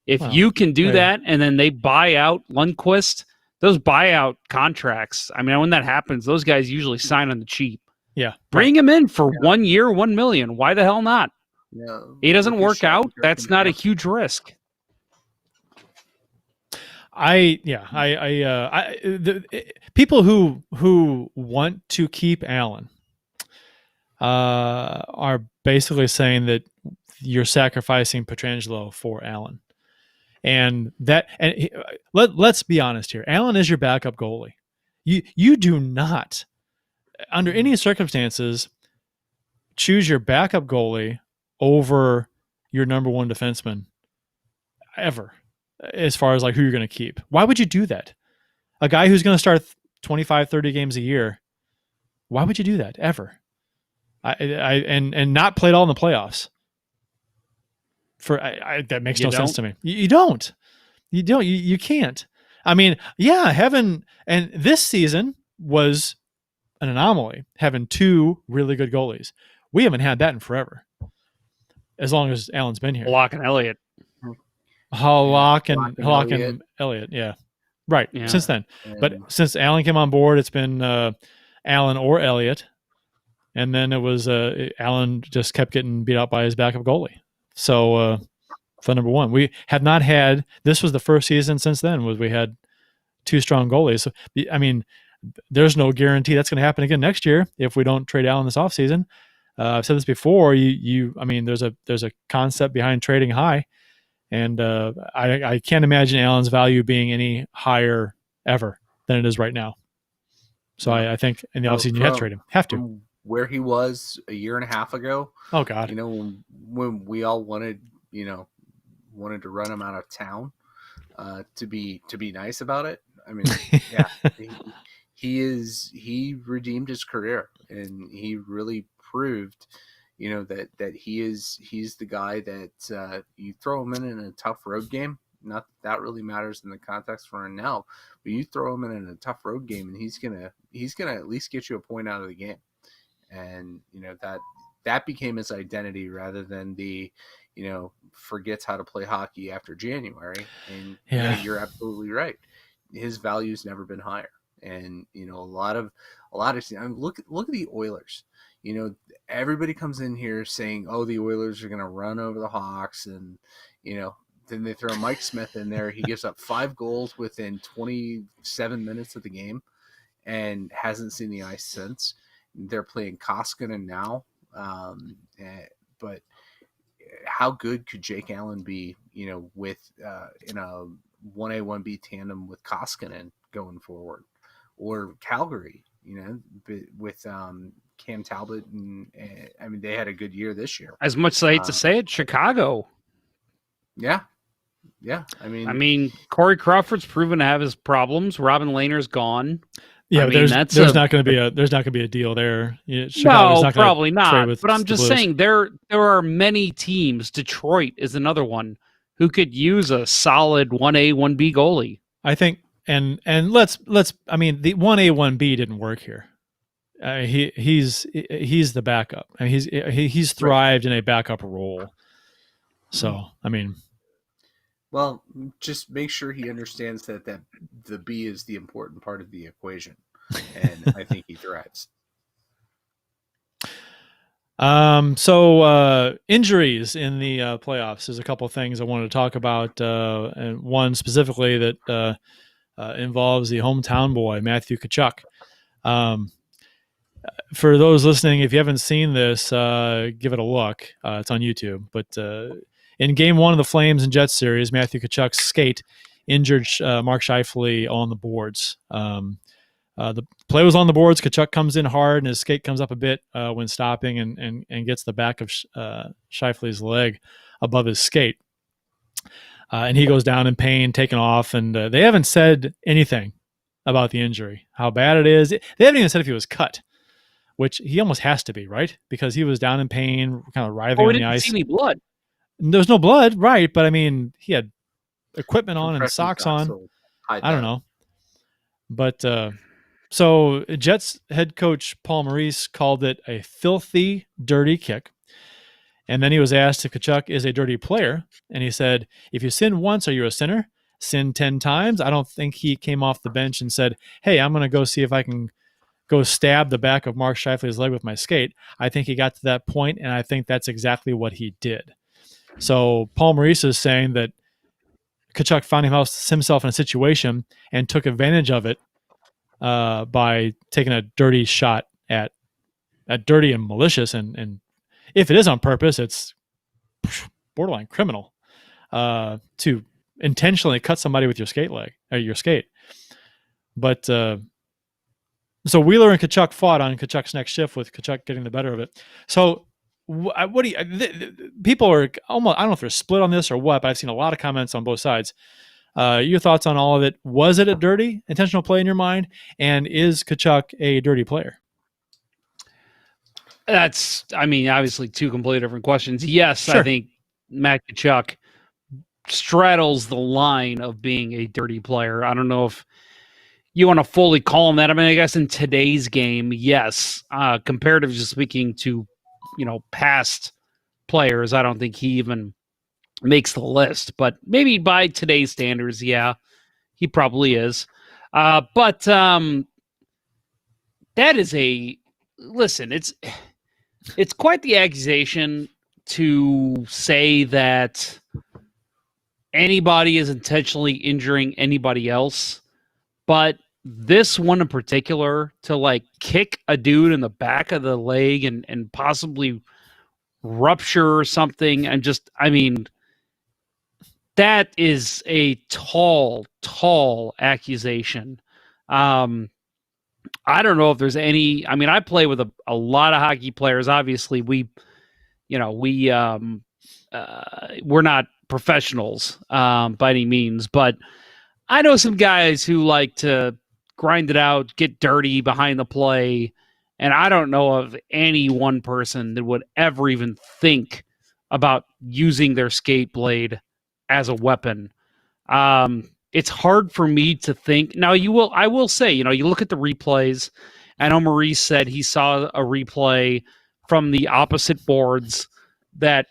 If you can do that, and then they buy out Lundqvist, those buyout contracts. I mean, when that happens, those guys usually sign on the cheap. Yeah, bring him in for 1 year, $1 million. Why the hell not? No, he doesn't work out. That's not a huge risk. People who want to keep Allen are basically saying that you're sacrificing Pietrangelo for Allen, let's be honest here. Allen is your backup goalie. You do not, under any circumstances, choose your backup goalie over your number one defenseman ever, as far as like who you're going to keep. Why would you do that? A guy who's going to start 25, 30 games a year, why would you do that ever? And not play it all in the playoffs. That makes no sense to me. You don't. You can't. I mean, and this season was an anomaly, having two really good goalies. We haven't had that in forever, as long as Allen's been here. Halak and Elliott. Halak and Elliott, yeah. Right, yeah. Since then. But since Allen came on board, it's been Allen or Elliott. And then it was Allen just kept getting beat out by his backup goalie. So, for number one, we have not had, this was the first season since then, was we had two strong goalies. So, I mean, there's no guarantee that's going to happen again next year if we don't trade Allen this offseason. I've said this before. I mean, there's a concept behind trading high, and I can't imagine Allen's value being any higher ever than it is right now. So I think in the offseason you have to trade him. Have to. Where he was a year and a half ago. Oh God. You know, when we all wanted to run him out of town, to be nice about it. I mean, yeah. He redeemed his career, and he really proved, that he's the guy that you throw him in a tough road game. Not that really matters in the context we're in now, but you throw him in a tough road game, and he's gonna at least get you a point out of the game. And that became his identity rather than the forgets how to play hockey after January. And you're absolutely right. His value's never been higher. And a lot of I mean, look at the Oilers. Everybody comes in here saying, "Oh, the Oilers are going to run over the Hawks," and then they throw Mike Smith in there. He gives up 5 goals within 27 minutes of the game, and hasn't seen the ice since. They're playing Koskinen now, but how good could Jake Allen be? With in a 1A 1B tandem with Koskinen going forward, or Calgary, with Cam Talbot, and I mean they had a good year this year. As much as I hate to say it, Chicago. Yeah. I mean, Corey Crawford's proven to have his problems. Robin Lehner's gone. Yeah, there's not going to be a deal there. No, probably not. But I'm just saying there are many teams. Detroit is another one who could use a solid 1A 1B goalie. I think, and let's. I mean, the 1A 1B didn't work here. He's the backup. I mean, he's thrived in a backup role. So I mean. Well, just make sure he understands that the B is the important part of the equation, and I think he thrives. So injuries in the playoffs. There's a couple of things I wanted to talk about, and one specifically that involves the hometown boy, Matthew Tkachuk. For those listening, if you haven't seen this, give it a look. It's on YouTube, but in Game 1 of the Flames and Jets series, Matthew Tkachuk's skate injured Mark Scheifele on the boards. The play was on the boards. Tkachuk comes in hard, and his skate comes up a bit when stopping, and gets the back of Scheifele's leg above his skate. And he goes down in pain, taken off, and they haven't said anything about the injury, how bad it is. They haven't even said if he was cut, which he almost has to be, right? Because he was down in pain, kind of writhing on the ice. See any blood. There's no blood, right? But I mean, he had equipment on and socks on. I don't know. But so Jets head coach Paul Maurice called it a filthy, dirty kick. And then he was asked if Tkachuk is a dirty player. And he said, if you sin once, are you a sinner? sin 10 times. I don't think he came off the bench and said, hey, I'm going to go see if I can go stab the back of Mark Scheifele's leg with my skate. I think he got to that point, and I think that's exactly what he did. So Paul Maurice is saying that Tkachuk found himself in a situation and took advantage of it by taking a dirty shot at dirty and malicious. And if it is on purpose, it's borderline criminal to intentionally cut somebody with your skate leg or your skate. But so Wheeler and Tkachuk fought on Tkachuk's next shift, with Tkachuk getting the better of it. So what do you? People are almost, I don't know if they're split on this or what, but I've seen a lot of comments on both sides. Your thoughts on all of it? Was it a dirty intentional play in your mind? And is Tkachuk a dirty player? That's, I mean, obviously two completely different questions. Yes, Sure. I think Matt Tkachuk straddles the line of being a dirty player. I don't know if you want to fully call him that. I mean, I guess in today's game, yes. Comparatively speaking to, past players, I don't think he even makes the list. But maybe by today's standards, yeah, he probably is. But that is listen, it's quite the accusation to say that anybody is intentionally injuring anybody else. But this one in particular, to kick a dude in the back of the leg and possibly rupture something, and just, I mean, that is a tall accusation. I don't know if there's any. I mean, I play with a lot of hockey players. Obviously, we're not professionals by any means, but I know some guys who like to grind it out, get dirty behind the play, and I don't know of any one person that would ever even think about using their skate blade as a weapon. It's hard for me to think. Now, I will say, you look at the replays. I know Maurice said he saw a replay from the opposite boards that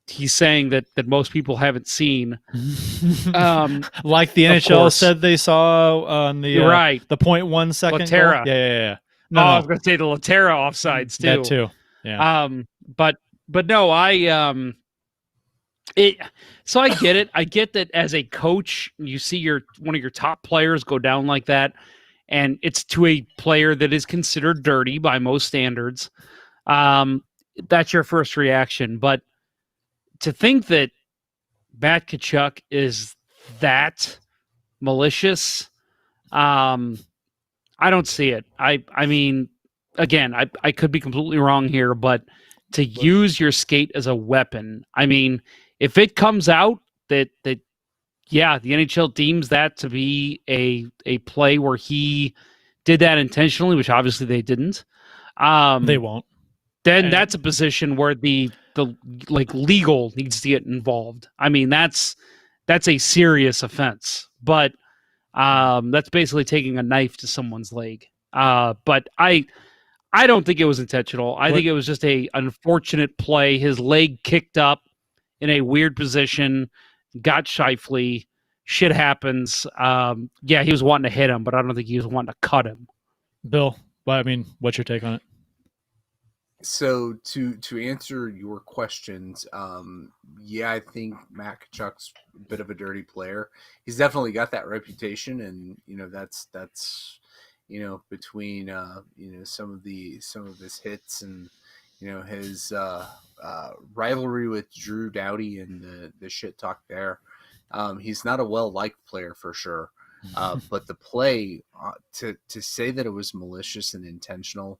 he's saying that most people haven't seen. Like the NHL said they saw on the right, the 0.1 second Laterra. goal. Yeah. No, I was going to say the Laterra offsides too. That too. Yeah. But no, so I get it. I get that as a coach, you see one of your top players go down like that, and it's to a player that is considered dirty by most standards. That's your first reaction. But to think that Matt Tkachuk is that malicious, I don't see it. I mean, again, I could be completely wrong here, but to use your skate as a weapon, I mean, if it comes out that yeah, the NHL deems that to be a play where he did that intentionally, which obviously they didn't. They won't. Then that's a position where the legal needs to get involved. I mean, that's a serious offense, but that's basically taking a knife to someone's leg. But I don't think it was intentional. I think it was just a unfortunate play. His leg kicked up in a weird position, got Scheifele. Shit happens. Yeah, he was wanting to hit him, but I don't think he was wanting to cut him. Bill, I mean, what's your take on it? So to answer your questions, yeah, I think Matt Tkachuk's a bit of a dirty player. He's definitely got that reputation, and that's between some of his hits and his rivalry with Drew Doughty and the shit talk there. He's not a well-liked player for sure, but the play to say that it was malicious and intentional.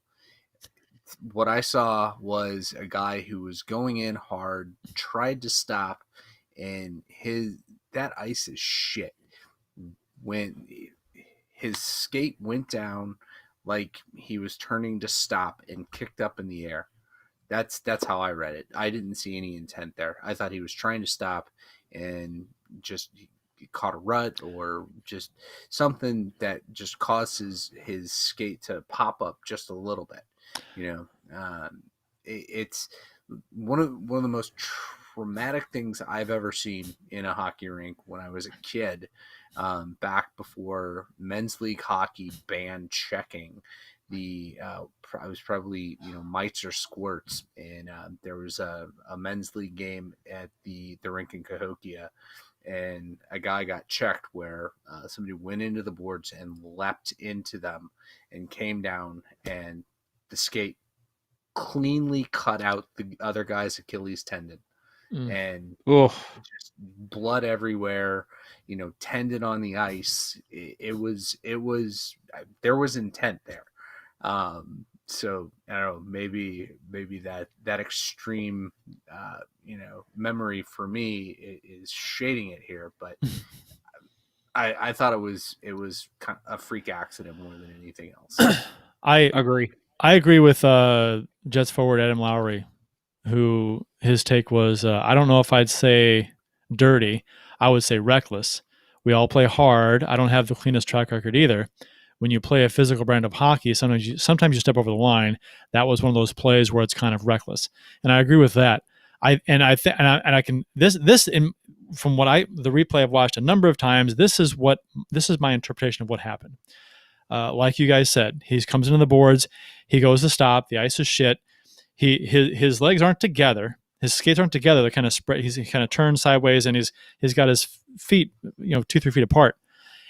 What I saw was a guy who was going in hard, tried to stop, and that ice is shit. When his skate went down like he was turning to stop and kicked up in the air. That's how I read it. I didn't see any intent there. I thought he was trying to stop and just caught a rut or just something that just causes his skate to pop up just a little bit. It's one of the most traumatic things I've ever seen in a hockey rink when I was a kid, back before men's league hockey banned checking. I was probably mites or squirts, and there was a men's league game at the rink in Cahokia, and a guy got checked where somebody went into the boards and leapt into them and came down, and the skate cleanly cut out the other guy's Achilles tendon. And just blood everywhere, tendon on the ice. It was there was intent there. So I don't know, maybe that extreme memory for me is shading it here, but I thought it was kind of a freak accident more than anything else. I agree with Jets forward Adam Lowry, who his take was, I don't know if I'd say dirty. I would say reckless. We all play hard. I don't have the cleanest track record either. When you play a physical brand of hockey, sometimes you step over the line. That was one of those plays where it's kind of reckless, and I agree with that. From the replay I've watched a number of times, this is my interpretation of what happened. Like you guys said, he comes into the boards, he goes to stop, the ice is shit. His legs aren't together, his skates aren't together. They're kind of spread. He's kind of turned sideways, and he's got his feet 2-3 feet apart.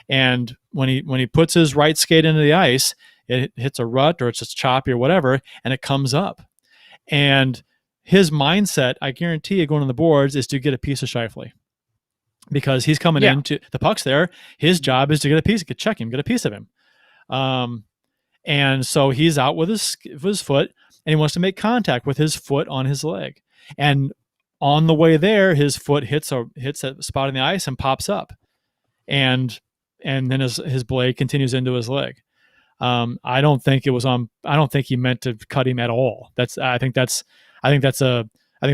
And when he puts his right skate into the ice, it hits a rut or it's just choppy or whatever, and it comes up. And his mindset, I guarantee you, going on the boards is to get a piece of Scheifele, because he's coming into the puck's there. His job is to check him, get a piece of him. And so he's out with his foot, and he wants to make contact with his foot on his leg. And on the way there, his foot hits that spot in the ice and pops up. And then his blade continues into his leg. I don't think he meant to cut him at all. I think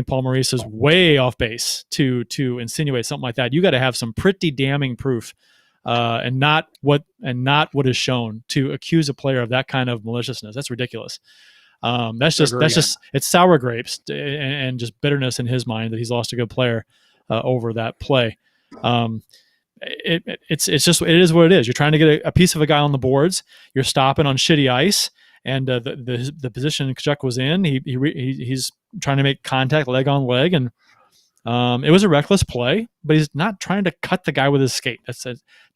Paul Maurice is way off base to insinuate something like that. You got to have some pretty damning proof, and not what is shown, to accuse a player of that kind of maliciousness. That's ridiculous. It's sour grapes and just bitterness in his mind that he's lost a good player over that play. It is what it is. You're trying to get a piece of a guy on the boards. You're stopping on shitty ice, and the position Kachuk was in, he's trying to make contact leg on leg, and it was a reckless play, but he's not trying to cut the guy with his skate.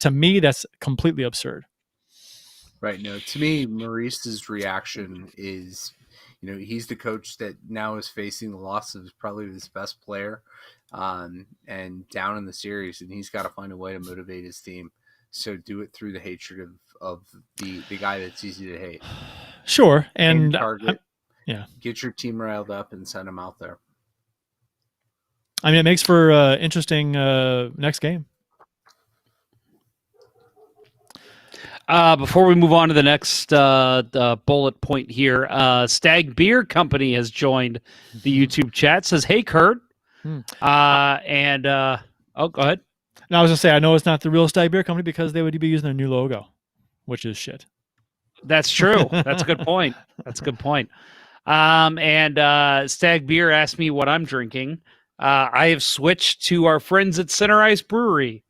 To me, that's completely absurd. Right. No, to me, Maurice's reaction is, he's the coach that now is facing the loss of probably his best player, and down in the series, and he's got to find a way to motivate his team. So do it through the hatred of the guy that's easy to hate. Sure. And target, get your team riled up and send them out there. I mean, it makes for interesting next game. Before we move on to the next bullet point here, Stag Beer Company has joined the YouTube chat. Says, "Hey, Kurt." Go ahead. No, I was gonna say, I know it's not the real Stag Beer Company because they would be using their new logo, which is shit. That's true. That's a good point. Stag Beer asked me what I'm drinking. I have switched to our friends at Center Ice Brewery.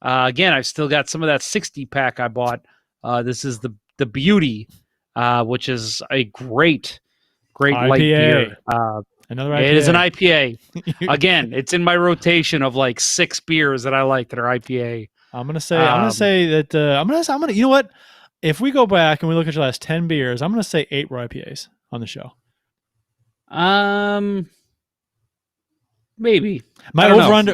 Again, I've still got some of that 60-pack I bought. This is the Beauty, which is a great IPA. Light beer. Another IPA. It is an IPA. Again, it's in my rotation of like 6 beers that I like that are IPA. I'm gonna say that you know what? If we go back and we look at your last 10 beers, I'm gonna say 8 were IPAs on the show. Maybe. My over under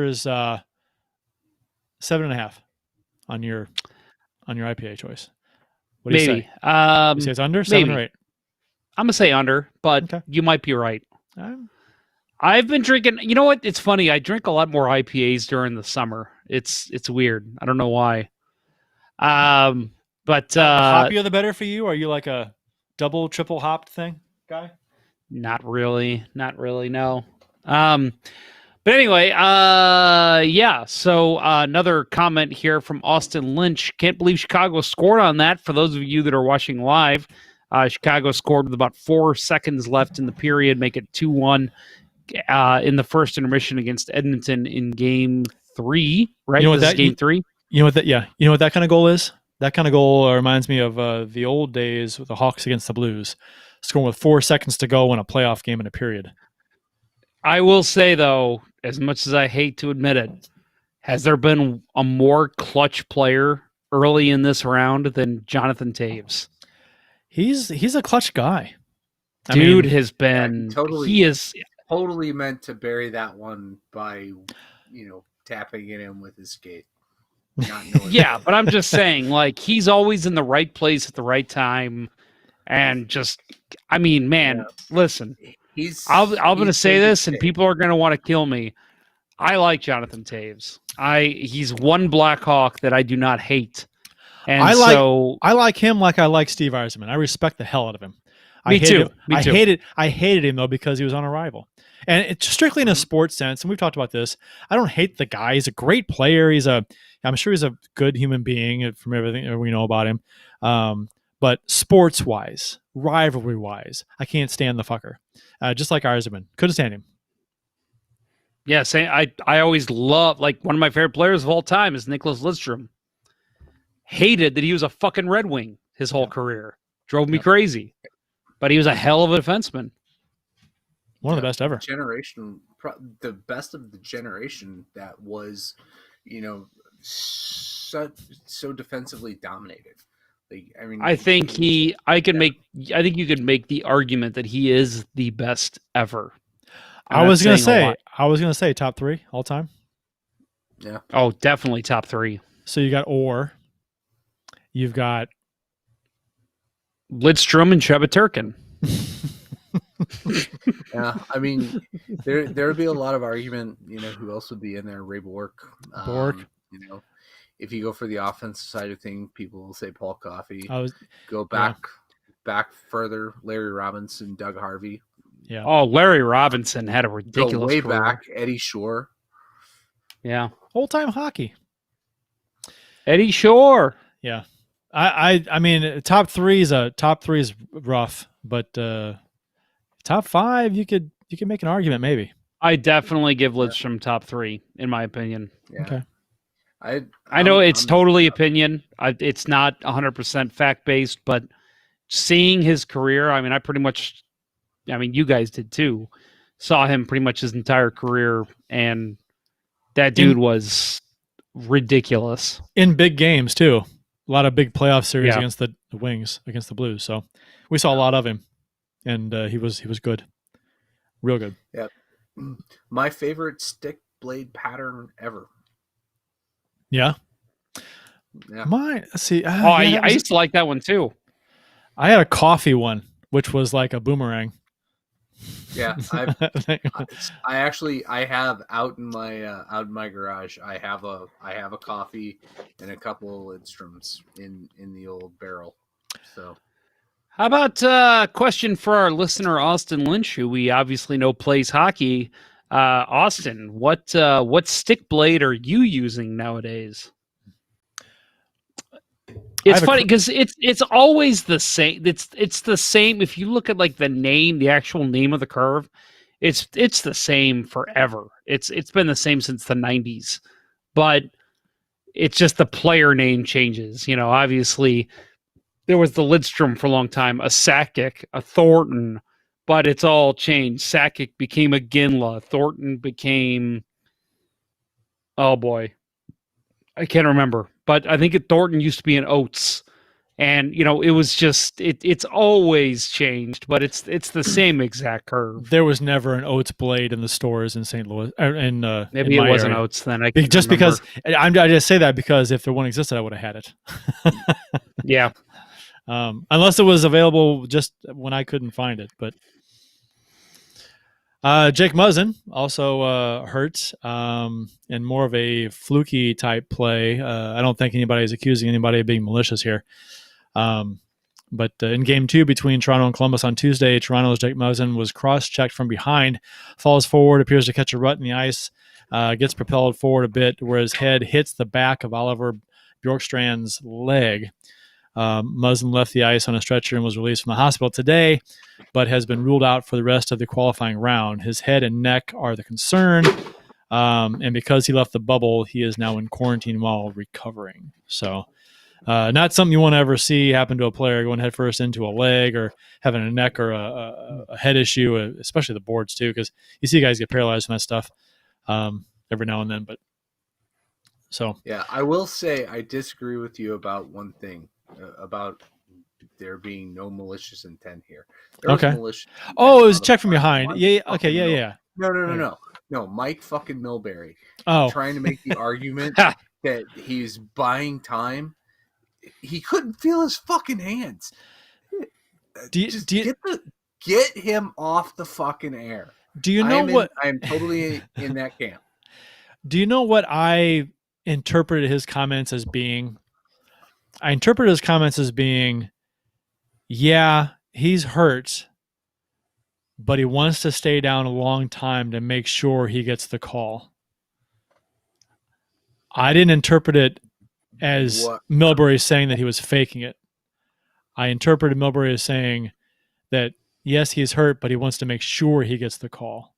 is 7.5 on your IPA choice. What do you say? You say it's under 7 or 8? I'm gonna say under, but okay. You might be right. I've been drinking. You know what? It's funny. I drink a lot more IPAs during the summer. It's weird. I don't know why. But the hoppier the better for you. Are you like a double, triple hopped thing guy? Not really. No. But anyway, yeah. So another comment here from Austin Lynch. Can't believe Chicago scored on that. For those of you that are watching live, Chicago scored with about 4 seconds left in the period, make it 2-1. in the first intermission against Edmonton in Game 3. Right, You know what this is that Game 3. You know what that? Yeah, you know what that kind of goal is. That kind of goal reminds me of the old days with the Hawks against the Blues, scoring with 4 seconds to go in a playoff game in a period. I will say though, as much as I hate to admit it, has there been a more clutch player early in this round than Jonathan Taves? He's a clutch guy. Dude has been he is totally meant to bury that one by, tapping it in with his skate. Yeah, but I'm just saying, like, he's always in the right place at the right time, and just, I mean, man, listen, I'm going to say this, and people are going to want to kill me. I like Jonathan Taves. He's one Blackhawk that I do not hate, and I like him like I like Steve Yzerman. I respect the hell out of him. Me too. I hated him though because he was on a rival, and it's strictly in a sports sense. And we've talked about this. I don't hate the guy. He's a great player. I'm sure he's a good human being from everything we know about him. But sports wise, rivalry wise, I can't stand the fucker. Just like Yzerman, couldn't stand him. Yeah, I always love, like, one of my favorite players of all time is Nicholas Lidstrom. Hated that he was a fucking Red Wing his whole career. Drove me crazy. But he was a hell of a defenseman. One of the best ever. The best of the generation that was, so defensively dominated. I think you could make the argument that he is the best ever. I was gonna say top 3 all time. Yeah. Oh, definitely top 3. So you got Orr. You've got Lidstrom and Trebeturkin. Yeah, I mean, there would be a lot of argument, who else would be in there? Ray Bork. If you go for the offensive side of things, people will say Paul Coffey. Go back further, Larry Robinson, Doug Harvey. Yeah. Oh, Larry Robinson had a ridiculous Go way career. back, Eddie Shore. Yeah. Old time hockey. Eddie Shore. Yeah. I mean, top three is rough, but top 5 you could make an argument maybe. I definitely give Lidstrom top 3 in my opinion. Yeah. Okay. I know it's totally opinion. It's not 100% fact based, but seeing his career, I mean, you guys did too. Saw him pretty much his entire career, and that dude was ridiculous in big games too. A lot of big playoff series against the Wings, against the Blues. So we saw a lot of him, and he was good, real good. Yeah, my favorite stick blade pattern ever. Yeah. Let's see. I used to like that one too. I had a coffee one, which was like a boomerang. Yeah, I have out in my garage. I have a coffee and a couple of Lidstroms in the old barrel. So, how about a question for our listener Austin Lynch, who we obviously know plays hockey. Austin, what stick blade are you using nowadays? It's funny because it's always the same. It's the same. If you look at like the actual name of the curve, it's the same forever. It's been the same since the 90s, but it's just the player name changes. Obviously there was the Lidstrom for a long time, a Sakic, a Thornton, but it's all changed. Sakic became a Ginla. Thornton became, oh boy, I can't remember. But I think Thornton used to be an Oates, and it was just it's always changed, but it's the same exact curve. There was never an Oates blade in the stores in St. Louis. Maybe it wasn't Oates then. I just because I just say that because if there one existed, I would have had it. Yeah. Unless it was available just when I couldn't find it, but. Jake Muzzin also hurt in more of a fluky type play. I don't think anybody is accusing anybody of being malicious here. But in Game 2 between Toronto and Columbus on Tuesday, Toronto's Jake Muzzin was cross-checked from behind, falls forward, appears to catch a rut in the ice, gets propelled forward a bit where his head hits the back of Oliver Bjorkstrand's leg. Muslin left the ice on a stretcher and was released from the hospital today, but has been ruled out for the rest of the qualifying round. His head and neck are the concern, and because he left the bubble, he is now in quarantine while recovering. So not something you want to ever see happen to a player going headfirst into a leg or having a neck or a head issue, especially the boards too, because you see guys get paralyzed from that stuff every now and then. But so yeah, I will say I disagree with you about one thing. About there being no malicious intent here. Okay. It was check from behind. Yeah. Okay. Yeah. No. Mike fucking Milbury. Oh, trying to make the argument that he's buying time. He couldn't feel his fucking hands. Get him off the fucking air. Do you know what? I am totally in that camp. Do you know what I interpreted his comments as being? I interpret his comments as being, yeah, he's hurt, but he wants to stay down a long time to make sure he gets the call. I didn't interpret it as Milbury saying that he was faking it. I interpreted Milbury as saying that, yes, he's hurt, but he wants to make sure he gets the call.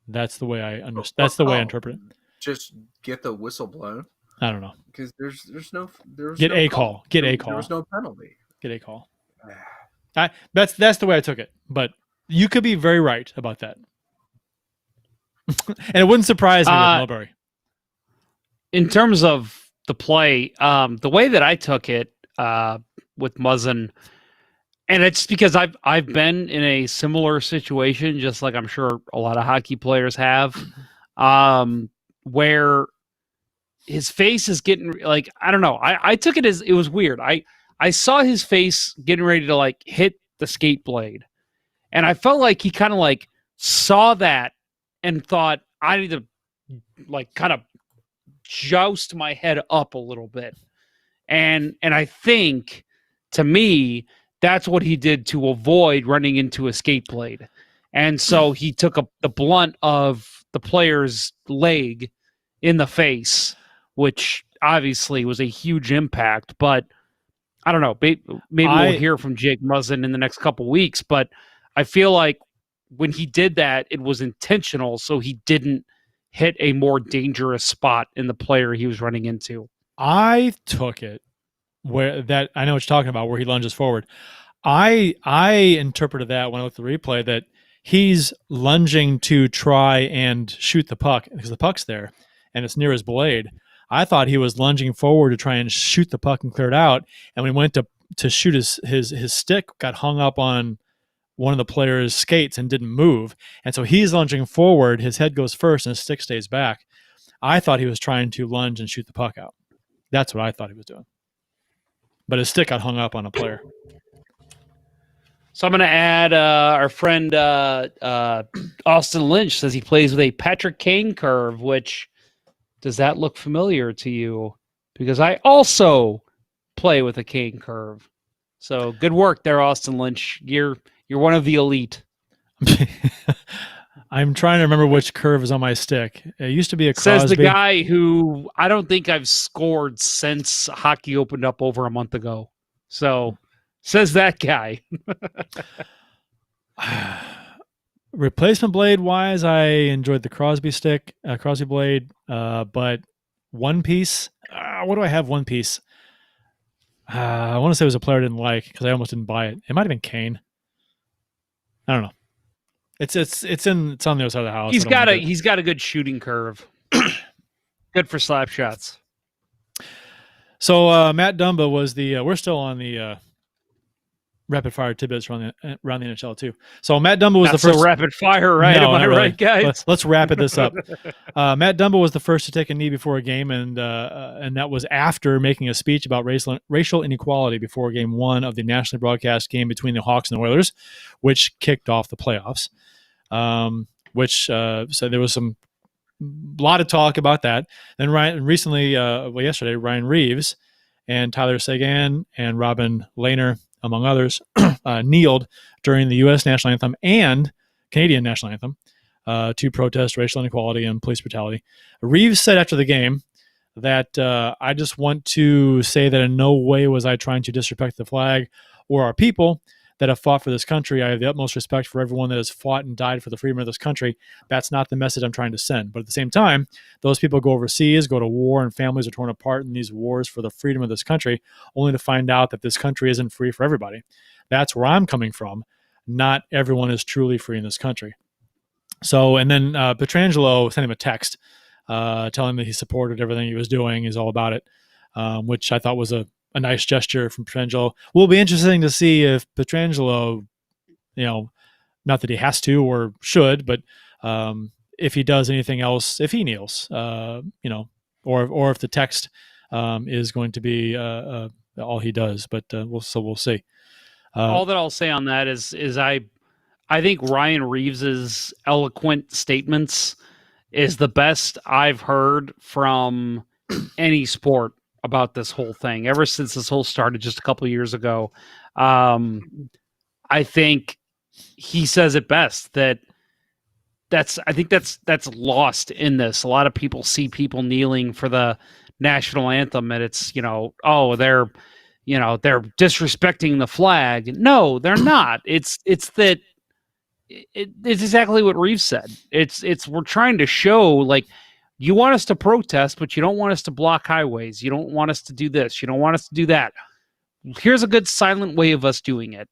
That's the way I understand. That's the way I interpret it. Just get the whistle blown. I don't know. Because there's no get a call. Get a call. There was no penalty. Get a call. That's the way I took it. But you could be very right about that. And it wouldn't surprise me with Milbury. In terms of the play, the way that I took it with Muzzin, and it's because I've been in a similar situation, just like I'm sure a lot of hockey players have, where his face is getting like, I don't know. I took it as it was weird. I saw his face getting ready to like hit the skate blade. And I felt like he kind of like saw that and thought, I need to like kind of joust my head up a little bit. And I think to me, that's what he did to avoid running into a skate blade. And so he took the blunt of the player's leg in the face, which obviously was a huge impact. But I don't know. Maybe we'll hear from Jake Muzzin in the next couple weeks. But I feel like when he did that, it was intentional, so he didn't hit a more dangerous spot in the player he was running into. I took it where that I know what you're talking about, where he lunges forward. I interpreted that when I looked at the replay that he's lunging to try and shoot the puck because the puck's there and it's near his blade. I thought he was lunging forward to try and shoot the puck and clear it out. And when he went to shoot his stick, got hung up on one of the player's skates and didn't move. And so he's lunging forward. His head goes first and his stick stays back. I thought he was trying to lunge and shoot the puck out. That's what I thought he was doing. But his stick got hung up on a player. So I'm going to add our friend Austin Lynch says he plays with a Patrick Kane curve, which does that look familiar to you? Because I also play with a Kane curve. So good work there, Austin Lynch. You're one of the elite. I'm trying to remember which curve is on my stick. It used to be a Crosby. Says the guy who I don't think I've scored since hockey opened up over a month ago. So says that guy. Replacement blade wise, I enjoyed the Crosby stick, Crosby blade, but one piece. What do I have? One piece. I want to say it was a player I didn't like because I almost didn't buy it. It might have been Kane. I don't know. It's on the other side of the house. He's got a good shooting curve. Good for slap shots. So Matt Dumba was we're still on the rapid fire tidbits around the NHL too. So Matt Dumba was the first. So rapid fire, right? No, Am I right, guys? Let's wrap this up. Matt Dumba was the first to take a knee before a game, and that was after making a speech about racial inequality before Game 1 of the nationally broadcast game between the Hawks and the Oilers, which kicked off the playoffs. So there was a lot of talk about that. Then yesterday, Ryan Reaves and Tyler Seguin and Robin Lehner, among others, kneeled during the U.S. national anthem and Canadian national anthem to protest racial inequality and police brutality. Reaves said after the game that I just want to say that in no way was I trying to disrespect the flag or our people that have fought for this country. I have the utmost respect for everyone that has fought and died for the freedom of this country. That's not the message I'm trying to send. But at the same time, those people go overseas, go to war, and families are torn apart in these wars for the freedom of this country, only to find out that this country isn't free for everybody. That's where I'm coming from. Not everyone is truly free in this country. So, and then Pietrangelo sent him a text telling him that he supported everything he was doing, is all about it, which I thought was a nice gesture from Pietrangelo. Will be interesting to see if Pietrangelo, not that he has to or should, but if he does anything else, if he kneels, or if the text is going to be all he does. But we'll see. All that I'll say on that is I think Ryan Reaves's eloquent statements is the best I've heard from any sport about this whole thing ever since this whole started just a couple of years ago. I think he says it best that's lost in this. A lot of people see people kneeling for the national anthem and it's, they're disrespecting the flag. No, they're not. It's that it's exactly what Reaves said. It's we're trying to show, like, you want us to protest, but you don't want us to block highways. You don't want us to do this. You don't want us to do that. Here's a good silent way of us doing it.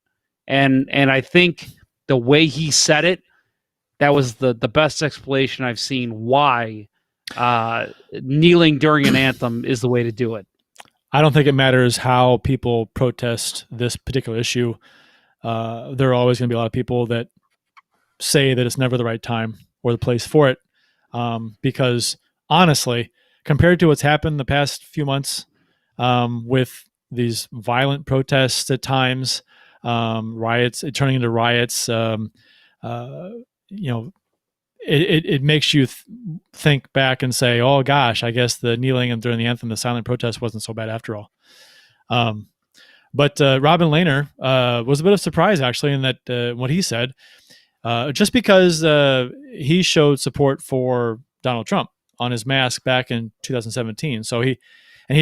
And I think the way he said it, that was the best explanation I've seen why kneeling during an anthem is the way to do it. I don't think it matters how people protest this particular issue. There are always going to be a lot of people that say that it's never the right time or the place for it. Because honestly, compared to what's happened the past few months with these violent protests at times, riots, turning into riots, it makes you think back and say, oh gosh, I guess the kneeling and during the anthem, the silent protest wasn't so bad after all. But Robin Lehner was a bit of a surprise actually in that what he said, just because he showed support for Donald Trump on his mask back in 2017. So he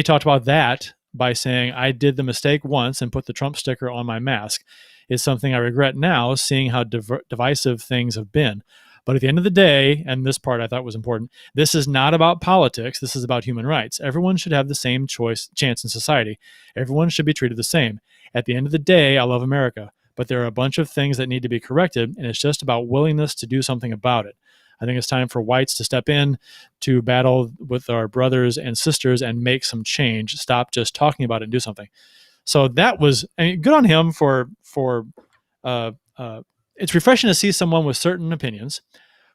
talked about that by saying, I did the mistake once and put the Trump sticker on my mask. Is something I regret now, seeing how divisive things have been. But at the end of the day, and this part I thought was important, this is not about politics. This is about human rights. Everyone should have the same chance in society. Everyone should be treated the same. At the end of the day, I love America, but there are a bunch of things that need to be corrected, and it's just about willingness to do something about it. I think it's time for whites to step in to battle with our brothers and sisters and make some change. Stop just talking about it and do something. So that was, good on him for it's refreshing to see someone with certain opinions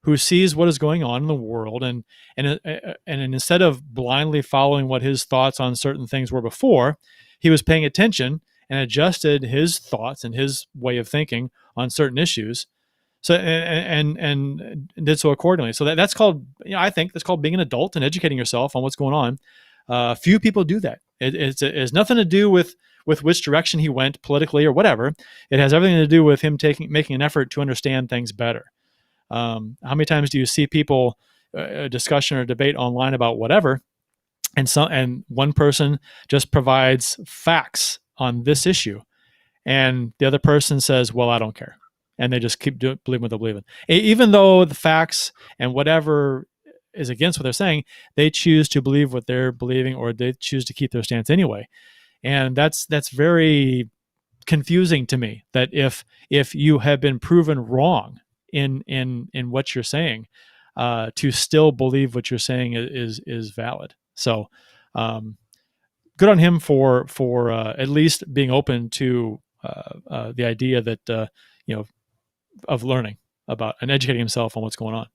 who sees what is going on in the world and instead of blindly following what his thoughts on certain things were before, he was paying attention and adjusted his thoughts and his way of thinking on certain issues. So and did so accordingly. So that's called, I think that's called being an adult and educating yourself on what's going on. Few people do that. It has nothing to do with which direction he went politically or whatever. It has everything to do with him making an effort to understand things better. How many times do you see people a discussion or debate online about whatever, and one person just provides facts on this issue, and the other person says, "Well, I don't care," and they just keep believing what they believe in, even though the facts and whatever is against what they're saying, they choose to believe what they're believing, or they choose to keep their stance anyway. And that's very confusing to me, that if you have been proven wrong in what you're saying, to still believe what you're saying is valid. So good on him for at least being open to the idea that of learning about and educating himself on what's going on.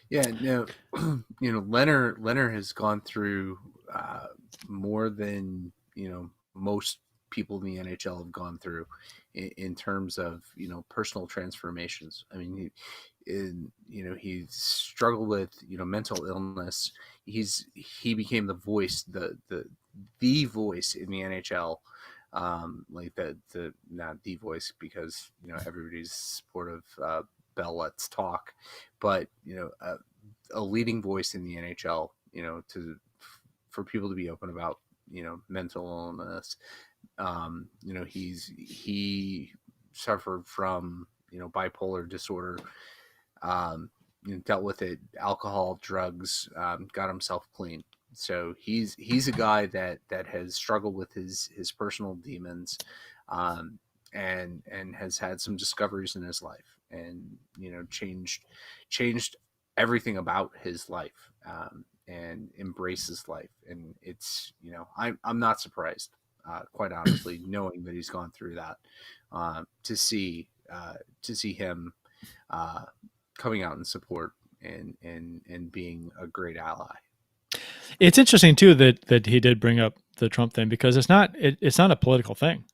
Yeah, no, Leonard has gone through more than most people in the NHL have gone through in terms of personal transformations. I mean, he struggled with mental illness. He became the voice, the voice in the NHL. Like the not the voice, because everybody's supportive. Bell Let's Talk, but a leading voice in the NHL, for people to be open about, mental illness. He suffered from, bipolar disorder, dealt with it, alcohol, drugs, got himself clean. So he's a guy that has struggled with his personal demons, and has had some discoveries in his life, and changed everything about his life, and embraces life. And it's, I'm not surprised, quite honestly, knowing that he's gone through that, to see him coming out in support and being a great ally. It's interesting too that he did bring up the Trump thing, because it's not a political thing.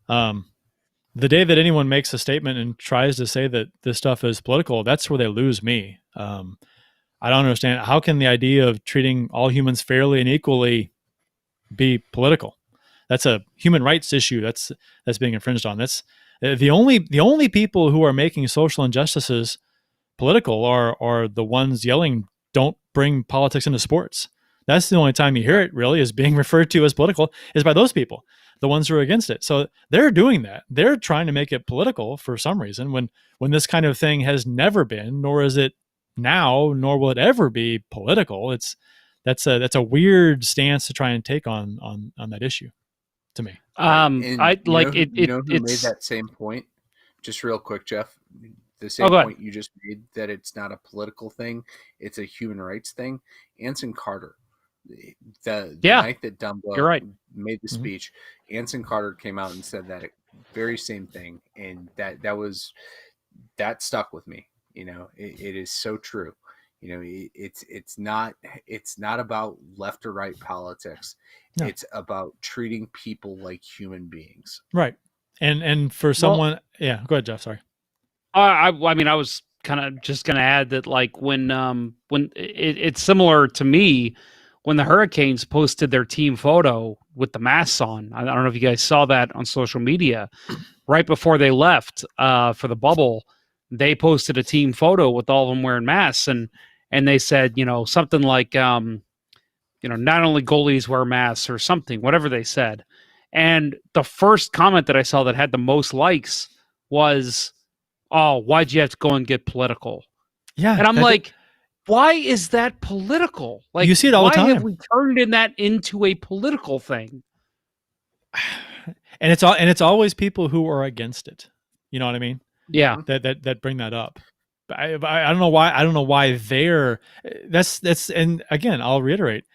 The day that anyone makes a statement and tries to say that this stuff is political, that's where they lose me. I don't understand, how can the idea of treating all humans fairly and equally be political? That's a human rights issue that's being infringed on. That's the only people who are making social injustices political are the ones yelling, "Don't bring politics into sports." That's the only time you hear it really is being referred to as political, is by those people, the ones who are against it. So they're doing that. They're trying to make it political for some reason, when this kind of thing has never been, nor is it now, nor will it ever be political. That's a weird stance to try and take on that issue, to me. I like it. Who made that same point? Just real quick, Jeff. The same point you just made, that it's not a political thing, it's a human rights thing. Anson Carter, the night that Dumba made the speech, Anson Carter came out and said that very same thing, and that stuck with me. It is so true. It's not about left or right politics. No. It's about treating people like human beings. Right. And for someone, go ahead, Jeff. Sorry. I mean, I was kind of just going to add that, like, when it's similar to me, when the Hurricanes posted their team photo with the masks on. I don't know if you guys saw that on social media. Right before they left for the bubble, they posted a team photo with all of them wearing masks, and they said, something like, not only goalies wear masks or something, whatever they said. And the first comment that I saw that had the most likes was, "Oh, why'd you have to go and get political?" Yeah. And I'm like, why is that political? Like, you see it all the time. Why have we turned that into a political thing? And it's always people who are against it. You know what I mean? Yeah. That bring that up. I don't know why. I don't know why they're that's and again, I'll reiterate,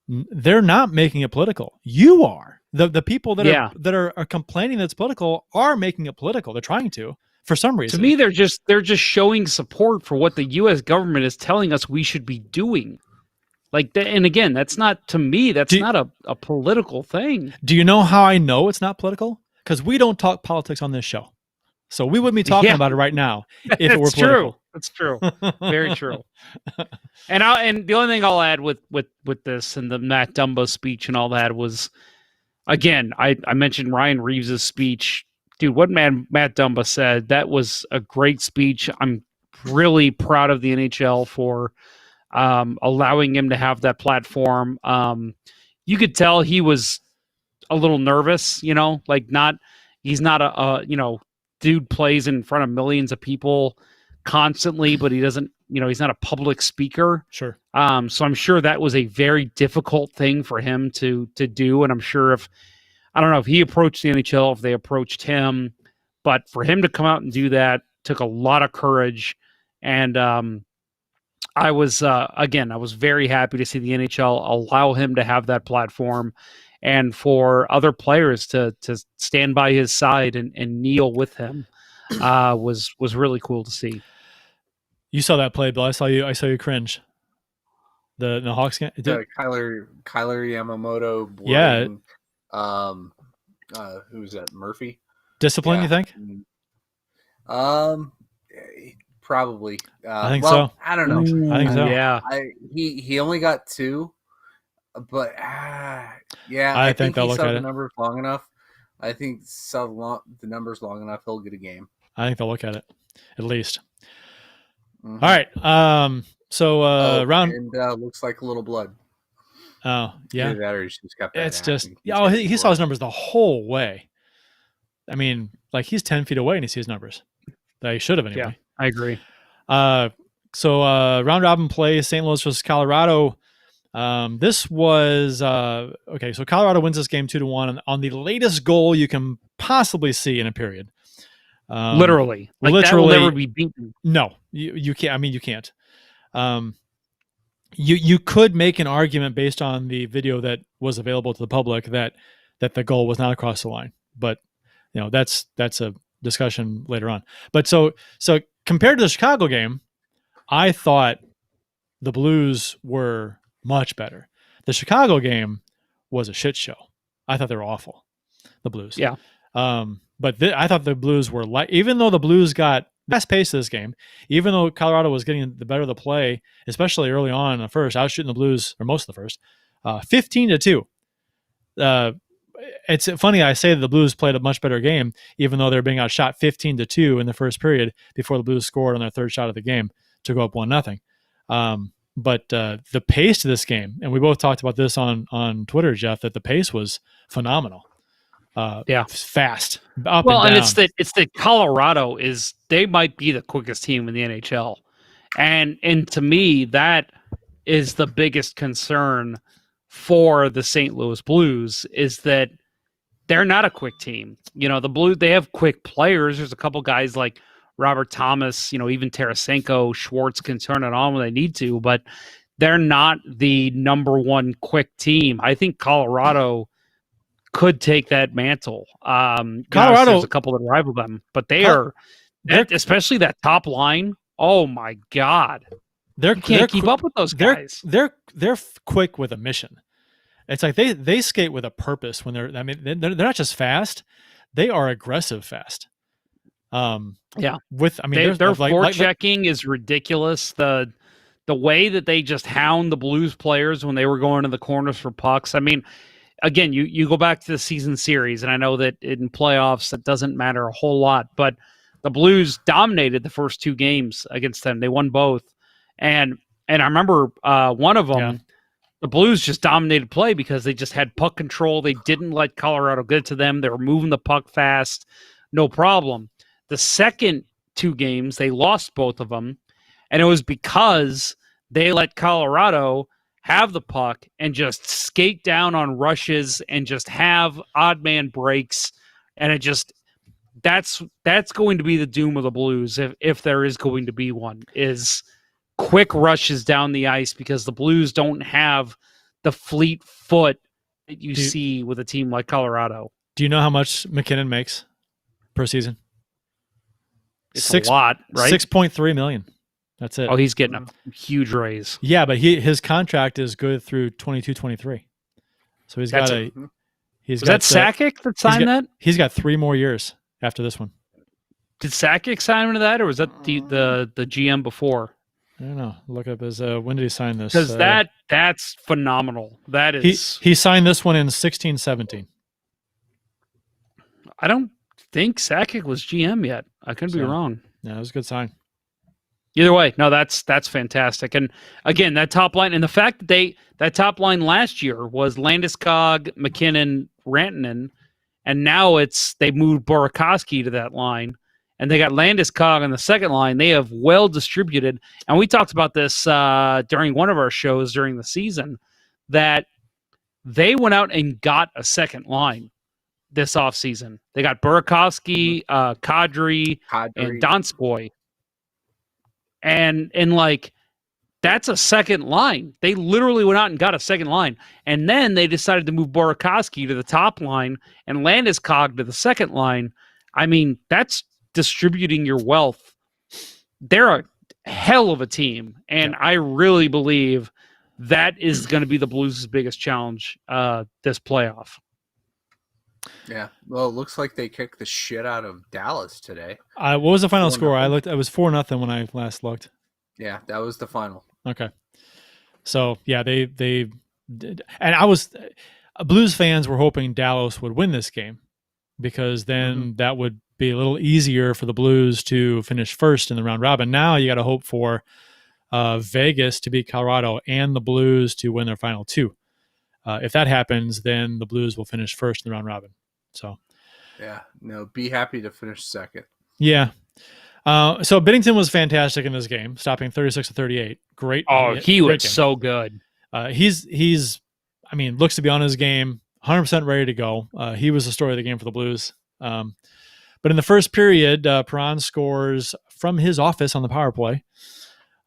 they're not making it political. You are. The people that are complaining that's political are making it political. They're trying to, for some reason. To me, they're just showing support for what the U.S. government is telling us we should be doing. Like, and again, that's not, to me, that's not a political thing. Do you know how I know it's not political? Because we don't talk politics on this show. So we wouldn't be talking about it right now if it were political. That's true. Very true. And the only thing I'll add with this and the Matt Dumba speech and all that was, again, I mentioned Ryan Reaves' speech. Dude, what Matt Dumba said, that was a great speech. I'm really proud of the NHL for allowing him to have that platform. You could tell he was a little nervous, he's not a dude plays in front of millions of people constantly, but he doesn't, he's not a public speaker. Sure. So I'm sure that was a very difficult thing for him to do. And I'm sure I don't know if he approached the NHL, if they approached him, but for him to come out and do that took a lot of courage. And I was very happy to see the NHL allow him to have that platform, and for other players to stand by his side and kneel with him was really cool to see. You saw that play, Bill. I saw you cringe. The Hawks game. Kyler Yamamoto. Boarding, who was that? Murphy. Discipline, you think? Probably. I think so. I don't know. I think so. Yeah. He only got 2, but I think they'll look at the numbers long enough. I think the numbers long enough, he'll get a game. I think they'll look at it, at least. Mm-hmm. All right. So round and looks like a little blood. Oh yeah, Either that or he's just got bad it's just acting. he saw his numbers the whole way. I mean, like he's 10 feet away and he sees numbers that he should have anyway. Yeah, I agree. So round robin play, St. Louis versus Colorado. This was okay. So Colorado wins this game 2-1 on the latest goal you can possibly see in a period. Literally, like that will never be beaten. No, you can't. I mean, you can't. You could make an argument based on the video that was available to the public that the goal was not across the line, but you know that's a discussion later on. But so compared to the Chicago game, I thought the Blues were much better. The Chicago game was a shit show. I thought they were awful. The Blues. Yeah. But I thought the Blues were even though the Blues got best pace of this game, even though Colorado was getting the better of the play, especially early on in the first, I was shooting the Blues for most of the first, 15-2. It's funny I say that the Blues played a much better game, even though they're being outshot 15-2 in the first period before the Blues scored on their third shot of the game to go up 1-0. But the pace of this game, and we both talked about this on Twitter, Jeff, that the pace was phenomenal. Fast. Up well, and down. And it's that Colorado they might be the quickest team in the NHL, and to me that is the biggest concern for the St. Louis Blues is that they're not a quick team. You know, the Blues, they have quick players. There's a couple guys like Robert Thomas, you know, even Tarasenko, Schwartz can turn it on when they need to, but they're not the number one quick team. I think Colorado could take that mantle. Colorado, there's a couple that rival them, but they're especially that top line. Oh my God, you can't keep up with those guys. They're quick with a mission. It's like they skate with a purpose when they're. I mean, they're not just fast; they are aggressive fast. Yeah. Their forechecking is ridiculous. The way that they just hound the Blues players when they were going to the corners for pucks. I mean, again, you go back to the season series, and I know that in playoffs that doesn't matter a whole lot, but the Blues dominated the first two games against them. They won both, and I remember one of them. Yeah. The Blues just dominated play because they just had puck control. They didn't let Colorado get to them. They were moving the puck fast, no problem. The second two games, they lost both of them, and it was because they let Colorado have the puck and just skate down on rushes and just have odd man breaks, and it just that's going to be the doom of the Blues if there is going to be one, is quick rushes down the ice, because the Blues don't have the fleet foot that you see with a team like Colorado. Do you know how much McKinnon makes per season? It's a lot, right? $6.3 million. That's it. Oh, he's getting a huge raise. Yeah, but his contract is good through 22-23. So he's got a. Was that Sakic that signed that? He's got 3 more years after this one. Did Sakic sign into that, or was that the GM before? I don't know. Look up his. When did he sign this? Because that's phenomenal. That is. He signed this one in 16-17. I don't think Sakic was GM yet. I could be wrong. Yeah, it was a good sign. Either way, no, that's fantastic. And again, that top line, and the fact that that top line last year was Landeskog, McKinnon, Rantanen, and now they moved Burakovsky to that line, and they got Landeskog on the second line. They have well distributed, and we talked about this during one of our shows during the season, that they went out and got a second line this offseason. They got Burakovsky, Kadri, and Donskoy. And like, that's a second line. They literally went out and got a second line. And then they decided to move Burakovsky to the top line and Landeskog to the second line. I mean, that's distributing your wealth. They're a hell of a team. And I really believe that is going to be the Blues' biggest challenge this playoff. Yeah. Well, it looks like they kicked the shit out of Dallas today. What was the final score? I looked. It was 4-0 when I last looked. Yeah, that was the final. Okay. So yeah, they did, and Blues fans were hoping Dallas would win this game, because then that would be a little easier for the Blues to finish first in the round robin. Now you got to hope for Vegas to beat Colorado and the Blues to win their final two. If that happens, then the Blues will finish first in the round robin. So, yeah, no, be happy to finish second. Yeah. So Binnington was fantastic in this game, stopping 36-38. Great. Oh, he was game. so good. He's, I mean, looks to be on his game, 100% ready to go. He was the story of the game for the Blues. But in the first period, Perron scores from his office on the power play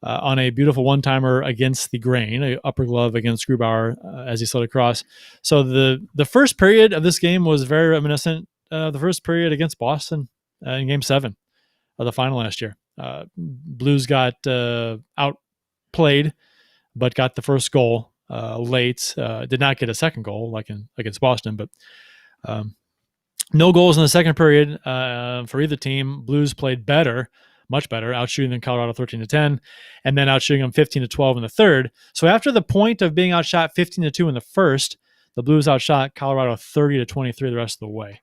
on a beautiful one-timer against the grain, a upper glove against Grubauer as he slid across. So the first period of this game was very reminiscent of the first period against Boston in Game 7 of the final last year. Blues got outplayed, but got the first goal late. Did not get a second goal like against Boston, but no goals in the second period for either team. Blues played better, much better, outshooting than Colorado 13-10, and then outshooting them 15-12 in the third. So after the point of being outshot 15-2 in the first, the Blues outshot Colorado 30-23 the rest of the way.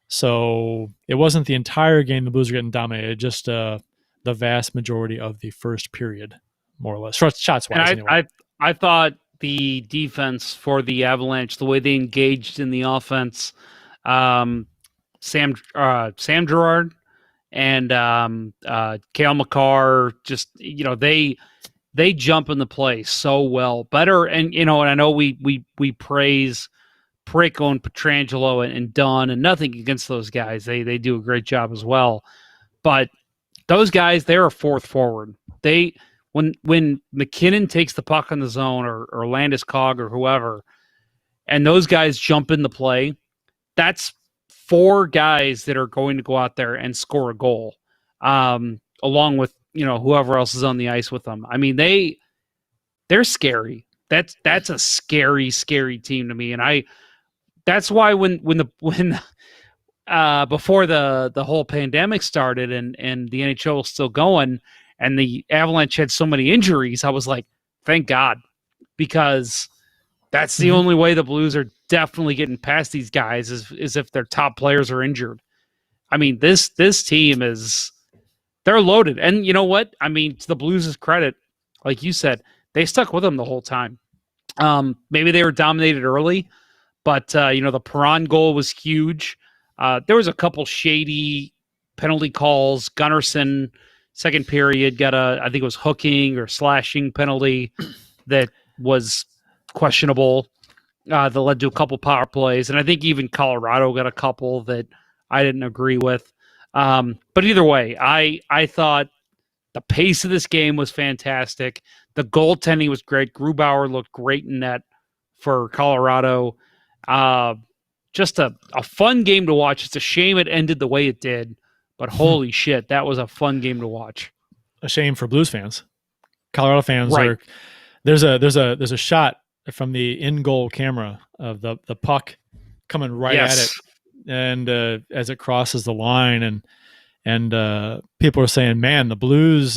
So it wasn't the entire game the Blues were getting dominated, just the vast majority of the first period, more or less, shots wise. Anyway. I thought the defense for the Avalanche, the way they engaged in the offense, Sam Girard and Cale Makar, just they jump in the play so well, better, and and I know we praise Pietrangelo and Pietrangelo and Dunn, and nothing against those guys. They do a great job as well. But those guys, they're a fourth forward. When McKinnon takes the puck on the zone or Landeskog or whoever, and those guys jump in the play, that's four guys that are going to go out there and score a goal, along with whoever else is on the ice with them. I mean, they're scary. That's a scary team to me, and that's why when before the whole pandemic started and the NHL was still going and the Avalanche had so many injuries, I was like, thank God, because that's the only way the Blues are definitely getting past these guys is if their top players are injured. I mean, this team they're loaded. And you know what? I mean, to the Blues' credit, like you said, they stuck with them the whole time. Maybe they were dominated early, but the Perron goal was huge. There was a couple shady penalty calls. Gunnarsson, second period, got I think it was hooking or slashing penalty that was questionable. That led to a couple power plays, and I think even Colorado got a couple that I didn't agree with. But either way, I thought the pace of this game was fantastic. The goaltending was great. Grubauer looked great in net for Colorado. Just a fun game to watch. It's a shame it ended the way it did, but holy shit, that was a fun game to watch. A shame for Blues fans. Colorado fans right. There's a shot from the in-goal camera of the puck coming right at it, and as it crosses the line, and people are saying, man, the Blues,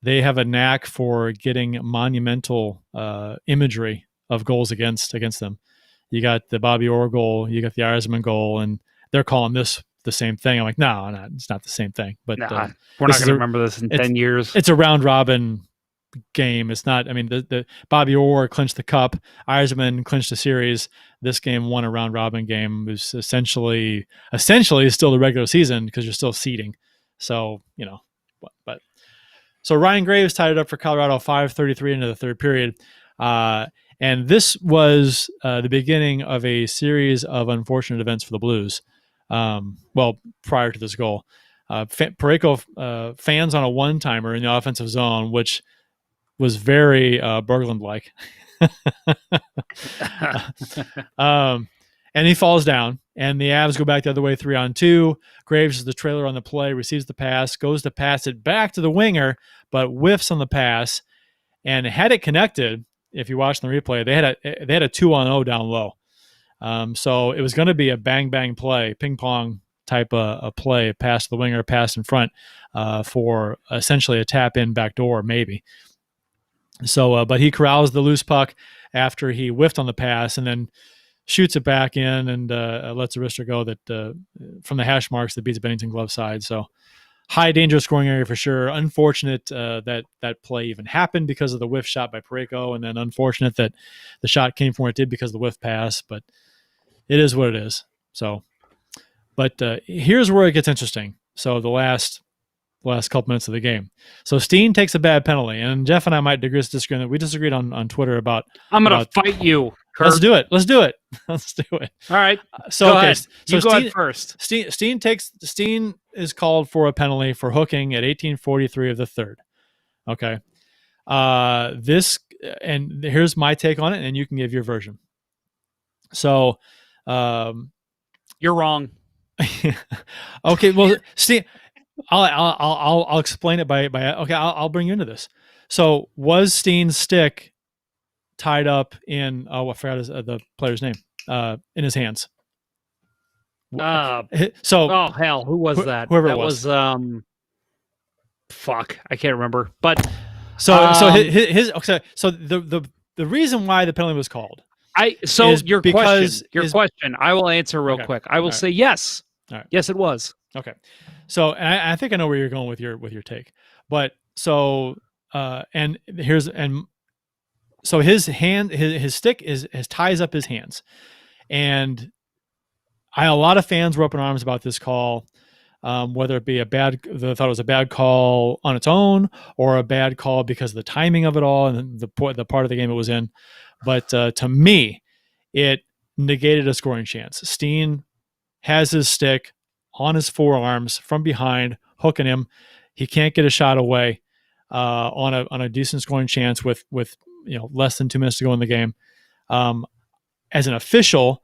they have a knack for getting monumental imagery of goals against them. You got the Bobby Orr goal, you got the Yzerman goal, and they're calling this the same thing. I'm like, no, it's not the same thing. But we're not going to remember this in 10 years. It's a round robin game. It's not. I mean, the Bobby Orr clinched the cup. Yzerman clinched the series. This game won a round robin game. It was essentially still the regular season because you're still seeding. So but so Ryan Graves tied it up for Colorado 5:33 into the third period. And this was the beginning of a series of unfortunate events for the Blues. Prior to this goal, Parayko fans on a one-timer in the offensive zone, which was very Berglund-like. And he falls down, and the Avs go back the other way 3-on-2. Graves is the trailer on the play, receives the pass, goes to pass it back to the winger, but whiffs on the pass. And had it connected, if you watch the replay, they had a 2-on-0 down low. So it was going to be a bang play, ping pong type of play, pass to the winger, pass in front for essentially a tap in backdoor maybe. So, but he corrals the loose puck after he whiffed on the pass and then shoots it back in and lets a wrister go that from the hash marks that beats Bennington glove side. So high danger scoring area for sure. Unfortunate that play even happened because of the whiff shot by Parayko, and then unfortunate that the shot came from where it did because of the whiff pass. But it is what it is. So, but here's where it gets interesting. So the last couple minutes of the game. So Steen takes a bad penalty, and Jeff and I might disagree on that. We disagreed on Twitter about. I'm going to fight you, Kurt. Let's do it. Let's do it. All right. So go okay. Ahead. So you go ahead first. Steen is called for a penalty for hooking at 18:43 of the third. Okay. And here's my take on it, and you can give your version. So, you're wrong. Okay. Well, Steen. I'll explain it by okay. I'll bring you into this. So was Steen's stick tied up in I forgot the player's name in his hands? Oh hell, who was that? Whoever that it was. Fuck, I can't remember. But the reason why the penalty was called. Your question. I will answer real quick. I will say yes. All right. Yes, it was. Okay. So, and I think I know where you're going with your take, but so so his hand, his stick ties up his hands, and a lot of fans were up in arms about this call, whether it be they thought it was a bad call on its own or a bad call because of the timing of it all and the part of the game it was in. But to me, it negated a scoring chance. Steen has his stick on his forearms from behind, hooking him. He can't get a shot away on a decent scoring chance with less than 2 minutes to go in the game. As an official,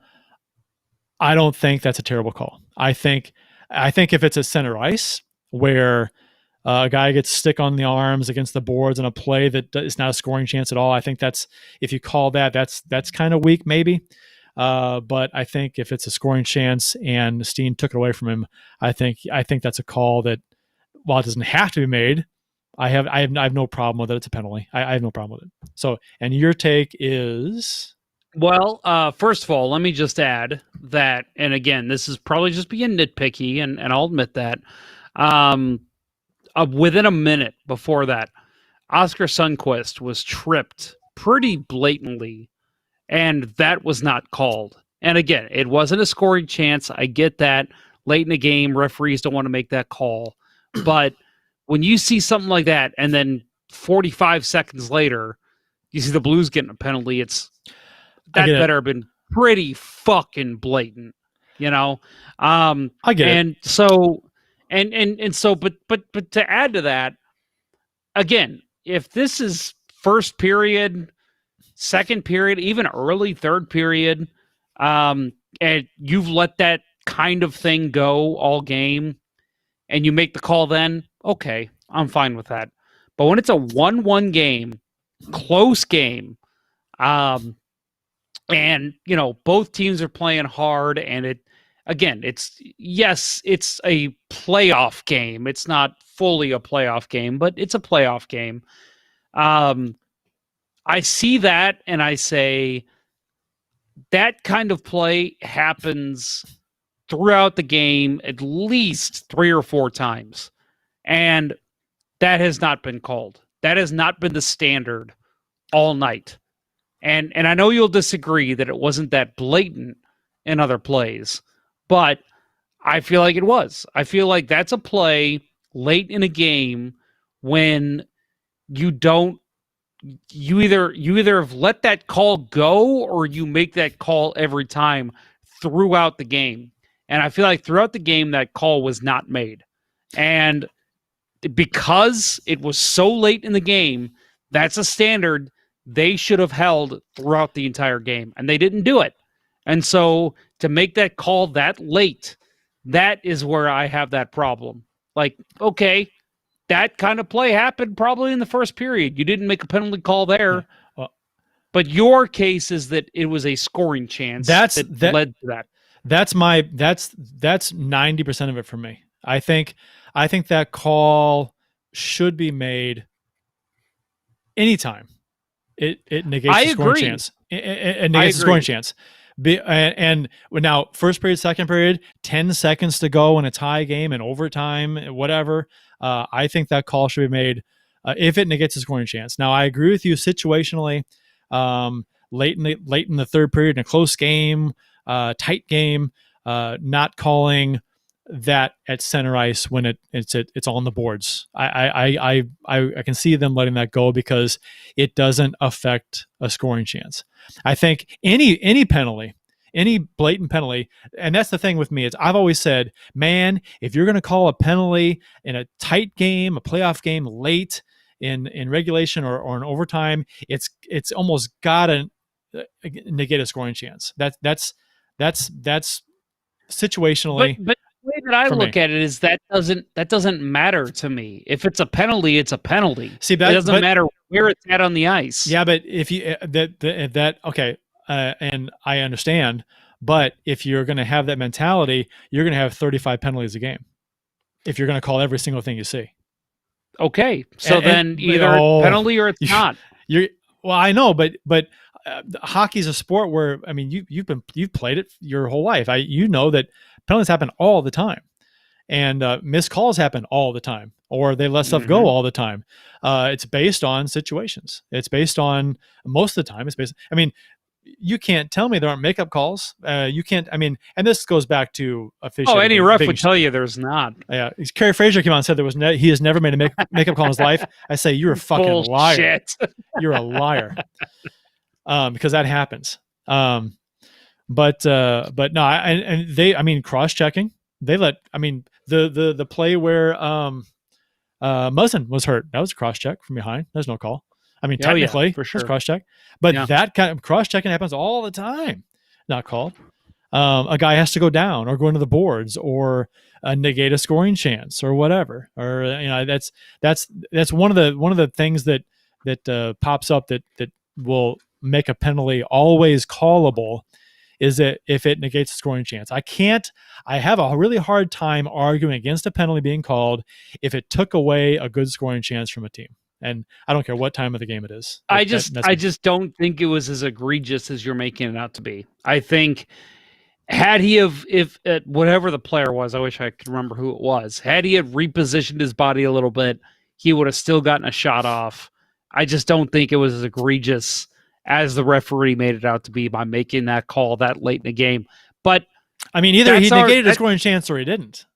I don't think that's a terrible call. I think if it's a center ice where a guy gets stick on the arms against the boards in a play that is not a scoring chance at all, I think if you call that's kind of weak maybe. But I think if it's a scoring chance and Steen took it away from him, I think that's a call that, while it doesn't have to be made, I have no problem with it. It's a penalty. I have no problem with it. So, and your take is? Well, first of all, let me just add that, and again, this is probably just being nitpicky, and I'll admit that. Within a minute before that, Oscar Sundqvist was tripped pretty blatantly. And that was not called. And again, it wasn't a scoring chance. I get that. Late in the game, referees don't want to make that call. But when you see something like that, and then 45 seconds later, you see the Blues getting a penalty, that better have been pretty fucking blatant, I get it. And so, but to add to that, again, if this is first period, second period, even early third period, and you've let that kind of thing go all game, and you make the call then, okay, I'm fine with that. But when it's a 1-1 game, close game, and both teams are playing hard, and it's a playoff game. It's not fully a playoff game, but it's a playoff game. I see that and I say that kind of play happens throughout the game at least 3 or 4 times. And that has not been called. That has not been the standard all night. And I know you'll disagree that it wasn't that blatant in other plays, but I feel like it was. I feel like that's a play late in a game when you either have let that call go or you make that call every time throughout the game. And I feel like throughout the game, that call was not made. And because it was so late in the game, that's a standard they should have held throughout the entire game. And they didn't do it. And so to make that call that late, that is where I have that problem. Like, okay, that kind of play happened probably in the first period. You didn't make a penalty call there. Yeah. Well, but your case is that it was a scoring chance that led to that. That's 90% of it for me. I think that call should be made anytime. It negates the scoring chance. It negates the scoring chance. And now, first period, second period, 10 seconds to go in a tie game and overtime, whatever. I think that call should be made if it negates a scoring chance. Now, I agree with you situationally. Late in the third period in a close game, tight game, not calling that at center ice when it's on the boards. I can see them letting that go because it doesn't affect a scoring chance. I think any penalty, any blatant penalty, and that's the thing with me, is I've always said, man, if you're going to call a penalty in a tight game, a playoff game, late in regulation or in overtime, it's almost gotta negate a scoring chance. That's situationally. But the way that I look at it is that doesn't matter to me. If it's a penalty, it's a penalty. See, it doesn't matter where it's at on the ice. Yeah, but if you okay, and I understand, but if you're going to have that mentality, you're going to have 35 penalties a game. If you're going to call every single thing you see. Okay, so then either penalty or it's not. Well, I know, but hockey's a sport where, I mean, you've played it your whole life. You know that penalties happen all the time, and missed calls happen all the time, or they let stuff go all the time. It's based on situations. It's based on, most of the time, it's based. I mean, you can't tell me there aren't makeup calls. You can't. I mean, and this goes back to officiating. Oh, any ref would tell you there's not. Yeah, Kerry Fraser came out and said he has never made a makeup call in his life. I say, you're a fucking liar. You're a liar. Because that happens. But no, and they, I mean, cross-checking. They let, I mean, the play where Muzzin was hurt, that was a cross-check from behind. There's no call. I mean, technically, for sure, cross-check. But that kind of cross-checking happens all the time. Not called. A guy has to go down or go into the boards or negate a scoring chance or whatever. Or that's one of the things that pops up that will make a penalty always callable, is that if it negates a scoring chance. I have a really hard time arguing against a penalty being called if it took away a good scoring chance from a team. And I don't care what time of the game it is. I just don't think it was as egregious as you're making it out to be. I think had he if whatever the player was, I wish I could remember who it was, had he had repositioned his body a little bit, he would have still gotten a shot off. I just don't think it was as egregious as the referee made it out to be by making that call that late in the game. But I mean, either he negated a scoring chance or he didn't.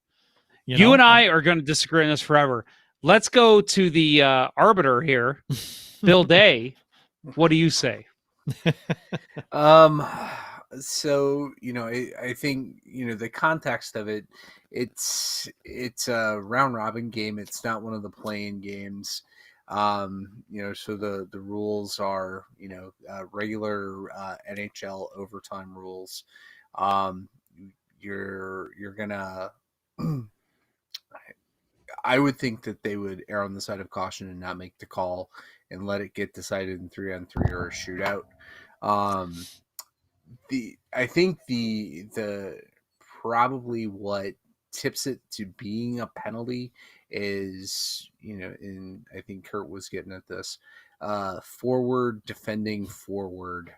You and I are going to disagree on this forever. Let's go to the arbiter here, Bill Day. What do you say? So, I think, the context of it, it's a round robin game. It's not one of the play-in games. So the rules are, regular NHL overtime rules. You're gonna, I would think that they would err on the side of caution and not make the call and let it get decided in 3-on-3 or a shootout. I think the probably what tips it to being a penalty is, and I think Kurt was getting at this, forward defending forward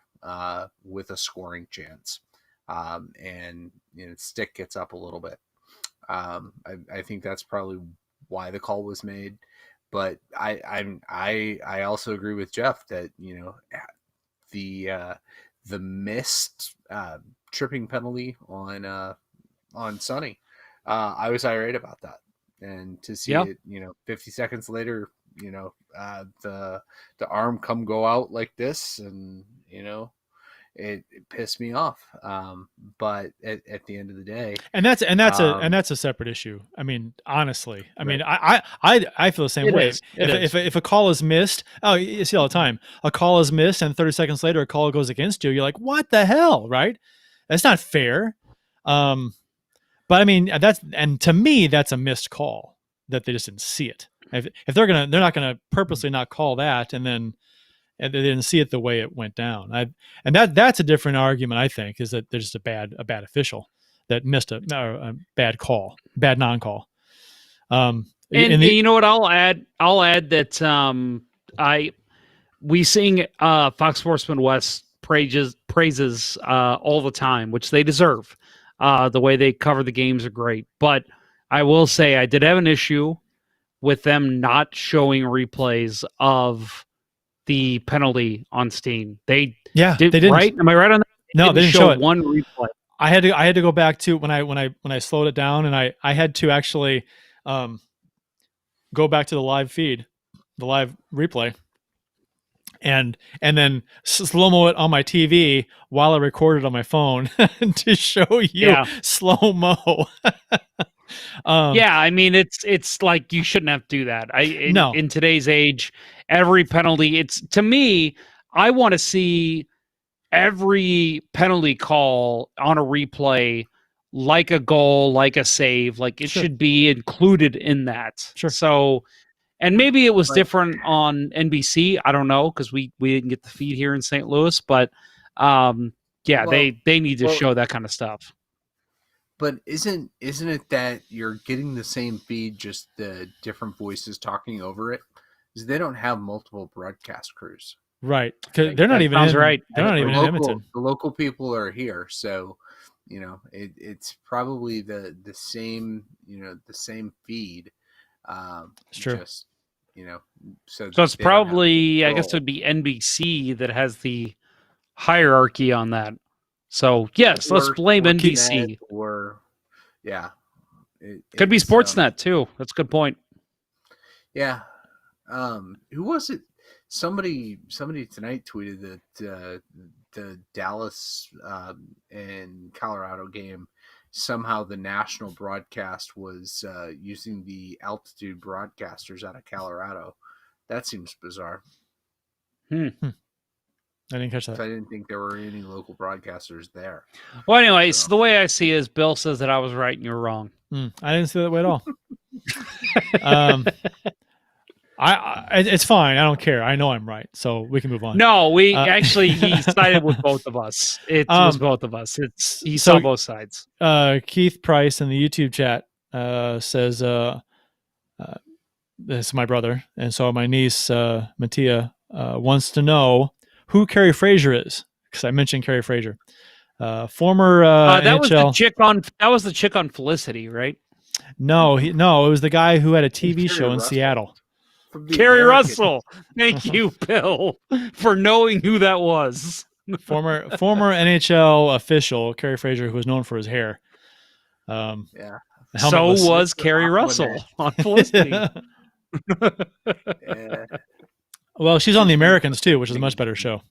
with a scoring chance, and stick gets up a little bit. I think that's probably why the call was made, but I also agree with Jeff that the missed tripping penalty on Sonny, I was irate about that, and to see it 50 seconds later, the arm go out like this, and it pissed me off. But at the end of the day, and that's a separate issue. I mean, honestly, I mean, I feel the same way. If a call is missed, you see all the time, a call is missed, and 30 seconds later, a call goes against you. You're like, what the hell, right? That's not fair. But I mean, to me, that's a missed call that they just didn't see it. If they're not gonna purposely not call that, and they didn't see it the way it went down. And that's a different argument, I think, is that there's just a bad official that missed a bad call, bad non-call. You know what? I'll add that we seeing Fox Sports Midwest praises all the time, which they deserve. The way they cover the games are great. But I will say I did have an issue with them not showing replays of the penalty on Steen. They didn't. Right? Am I right on that? They didn't show it. One replay. I had to go back to when I slowed it down, and I had to actually go back to the live feed, the live replay, and then slow-mo it on my TV while I recorded on my phone to show you slow-mo. I mean, it's like you shouldn't have to do that. In today's age, every penalty, to me, I want to see every penalty call on a replay like a goal, like a save, like it should be included in that. Sure. So, and maybe it was different on NBC. I don't know, because we didn't get the feed here in St. Louis, but they need to show that kind of stuff. But isn't it that you're getting the same feed, just the different voices talking over it? Because they don't have multiple broadcast crews. Right. Because they're not even in, right. They're not even in Edmonton. The local people are here, so it's probably the same the same feed. It's true. Just so it's probably, I guess it would be NBC that has the hierarchy on that. So yes, let's blame NBC. Could be Sportsnet too. That's a good point. Yeah. Who was it? Somebody tonight tweeted that the Dallas and Colorado game, somehow the national broadcast was using the altitude broadcasters out of Colorado. That seems bizarre. I didn't catch that. I didn't think there were any local broadcasters there. Well, anyway, so the way I see it is Bill says that I was right and you're wrong. I didn't see that way at all. It's fine. I don't care. I know I'm right, so we can move on. No, he sided with both of us. It was both of us. He saw both sides. Keith Price in the YouTube chat says, this is my brother, and so my niece Mattia wants to know who Carrie Fraser is, because I mentioned Carrie Fraser, former that NHL. was the chick on Felicity, right? No, it was the guy who had a TV show in Seattle. Carrie Russell. Thank you, Bill, for knowing who that was. former NHL official Carrie Fraser, who was known for his hair. So was Carrie Russell on Felicity. Well, she's on The Americans too, which is a much better show.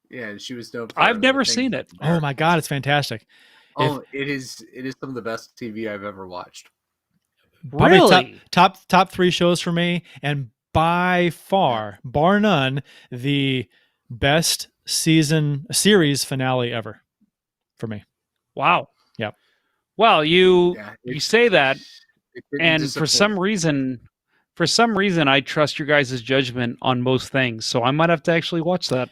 Yeah, she was dope. I've never seen it. Oh my God, it's fantastic. It is some of the best TV I've ever watched. Probably really? top 3 shows for me, and by far, bar none, the best series finale ever for me. Wow. Yeah. Well, you say that, and for some reason, I trust your guys' judgment on most things, so I might have to actually watch that.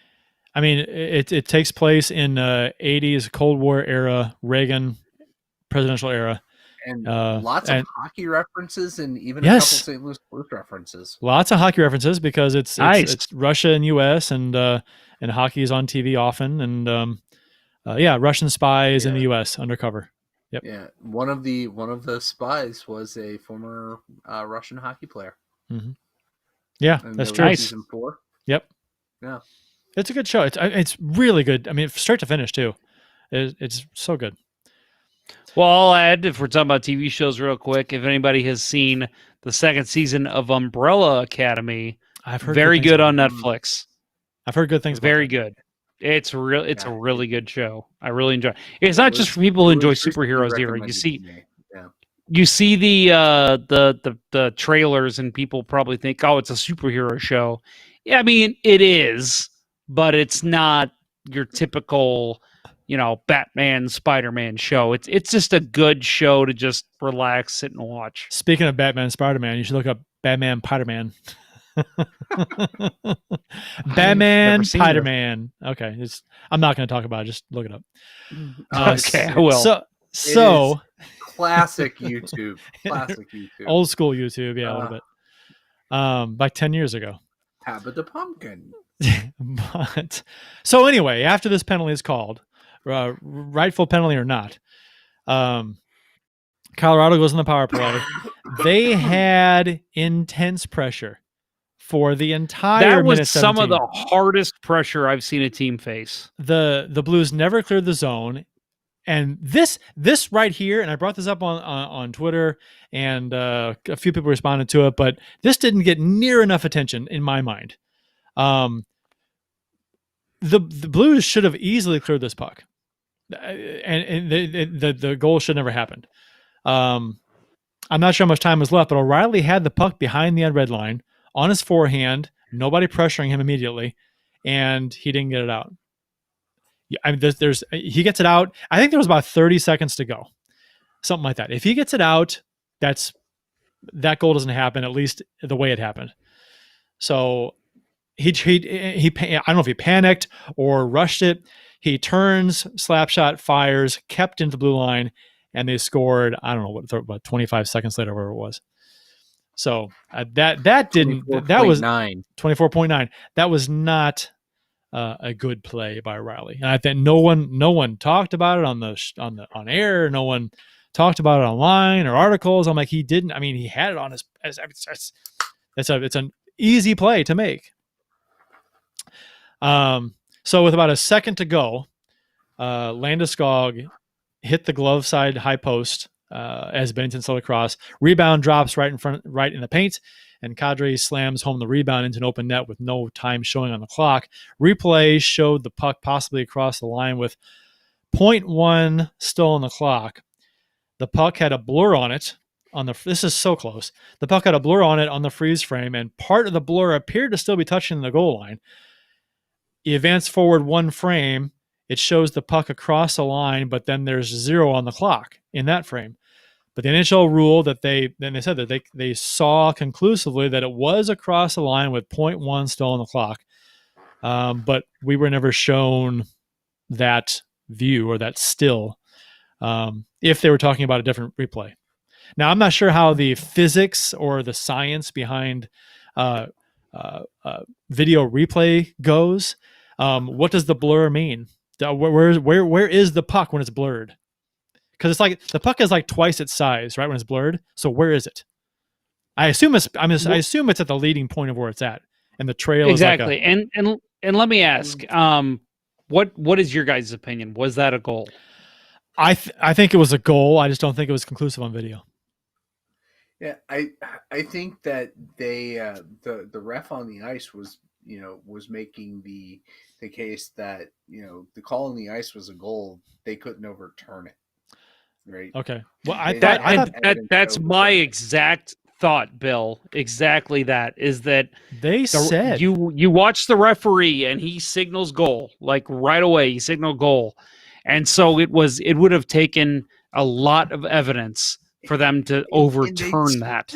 I mean, it takes place in 80s Cold War era, Reagan presidential era. And lots of hockey references, and even a couple St. Louis Blues references. Lots of hockey references, because it's Russia and U.S. and hockey is on TV often, and Russian spies in the U.S. undercover. Yep. Yeah, one of the spies was a former Russian hockey player. Mm-hmm. Yeah, and that's true. Season 4. Yep. Yeah, it's a good show. It's really good. I mean, start to finish too. It's so good. Well, I'll add, if we're talking about TV shows real quick, if anybody has seen the second season of Umbrella Academy, I've heard very good on Netflix. I've heard good things. Very good. It's a really good show. I really enjoy it. It's not just for people who enjoy superheroes here. You see the trailers, and people probably think, oh, it's a superhero show. Yeah, I mean, it is, but it's not your typical, Batman, Spider-Man show. It's just a good show to just relax, sit and watch. Speaking of Batman, Spider-Man, you should look up Batman, Spider-Man. Batman, Spider-Man. Okay, I'm not going to talk about it. Just look it up. Okay, I will. So classic YouTube. Old school YouTube, yeah, a little bit. Like 10 years ago. Tabitha the Pumpkin. But so anyway, after this penalty is called, rightful penalty or not, Colorado goes on the power play. They had intense pressure for the entire that was minute some 17. of the hardest pressure I've seen a team face. The Blues never cleared the zone. And this right here, and I brought this up on Twitter, and a few people responded to it, but this didn't get near enough attention in my mind. The Blues should have easily cleared this puck, and the goal should never happened. I'm not sure how much time was left, but O'Reilly had the puck behind the red line on his forehand, nobody pressuring him immediately, and he didn't get it out. I mean, he gets it out. I think there was about 30 seconds to go, something like that. If he gets it out, that goal doesn't happen, at least the way it happened. So he I don't know if he panicked or rushed it. He turns, slap shot, fires, kept into the blue line, and they scored. I don't know what 25 seconds later, whatever it was. So that didn't. That was 24.9. That was not a good play by Riley, and I think no one talked about it on air. No one talked about it online or articles. I'm like, he didn't. I mean, he had it on his. It's an easy play to make. So with about a second to go, Landeskog hit the glove side high post as Bennington slid across. Rebound drops right in the paint, and Kadri slams home the rebound into an open net with no time showing on the clock. Replay showed the puck possibly across the line with 0.1 still on the clock. The puck had a blur on it. This is so close. The puck had a blur on it on the freeze frame, and part of the blur appeared to still be touching the goal line. You advance forward one frame, it shows the puck across the line, but then there's 0 on the clock in that frame. But the NHL ruled that they said that they saw conclusively that it was across the line with 0.1 still on the clock. But we were never shown that view or that still if they were talking about a different replay. Now, I'm not sure how the physics or the science behind video replay goes. What does the blur mean? Where is the puck when it's blurred? Because it's like the puck is like twice its size, right? When it's blurred. So where is it? I assume it's at the leading point of where it's at, and the trail exactly. is like and let me ask, what is your guys' opinion? Was that a goal? I think it was a goal. I just don't think it was conclusive on video. Yeah, I think that they the ref on the ice was making the case that the call on the ice was a goal. They couldn't overturn it. Right. Okay. Well, that's my exact thought, Bill. Exactly that is that they said you watch the referee and he signals goal, like right away he signaled goal, and so it would have taken a lot of evidence for them to overturn that.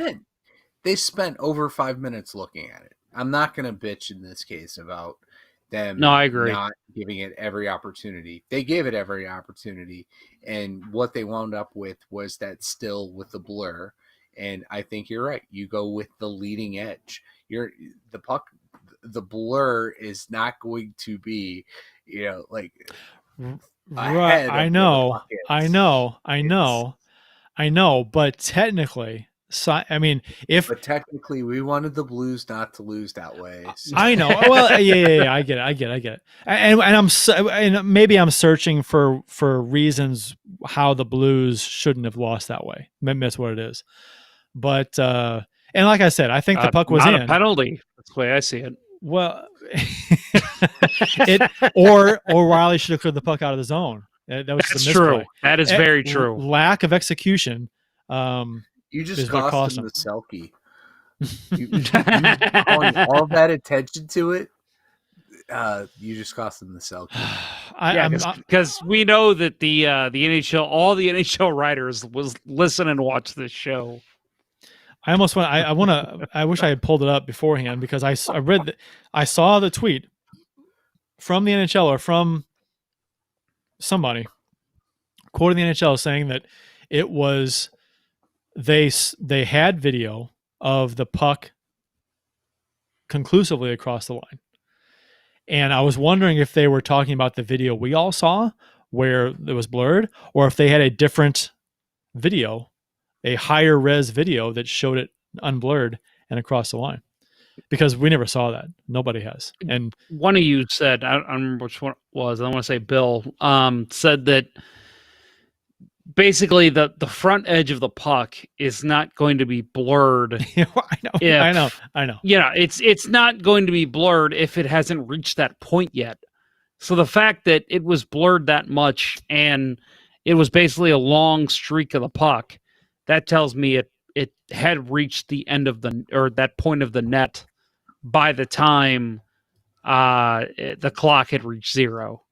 They spent over 5 minutes looking at it. I'm not going to bitch in this case about them I agree. Not giving it every opportunity. They gave it every opportunity, and what they wound up with was that still with the blur. And I think you're right. You go with the leading edge. The blur is not going to be, like right. I know, but technically, but technically, we wanted the Blues not to lose that way. So. I know. Well, yeah, I get it. And maybe I'm searching for reasons how the Blues shouldn't have lost that way. Maybe that's what it is. But and like I said, I think the puck was not in. A penalty. That's the way I see it. Well, or Riley should have cleared the puck out of the zone. That's true. That is very true. Lack of execution. You just cost him the Selkie. You calling all that attention to it. You just cost them the Selkie. Because we know that the NHL, all the NHL writers was listen and watch this show. I almost want. I wish I had pulled it up beforehand because I saw the tweet from the NHL or from somebody quoting the NHL saying that it was they had video of the puck conclusively across the line, And I was wondering if they were talking about the video we all saw where it was blurred, or if they had a different video, a higher res video that showed it unblurred and across the line. Because we never saw that. Nobody has. And one of you said, I don't remember which one it was. I want to say Bill said that basically the front edge of the puck is not going to be blurred. I know. Yeah, it's not going to be blurred if it hasn't reached that point yet. So the fact that it was blurred that much and it was basically a long streak of the puck, that tells me it had reached the end of that point of the net by the time the clock had reached 0.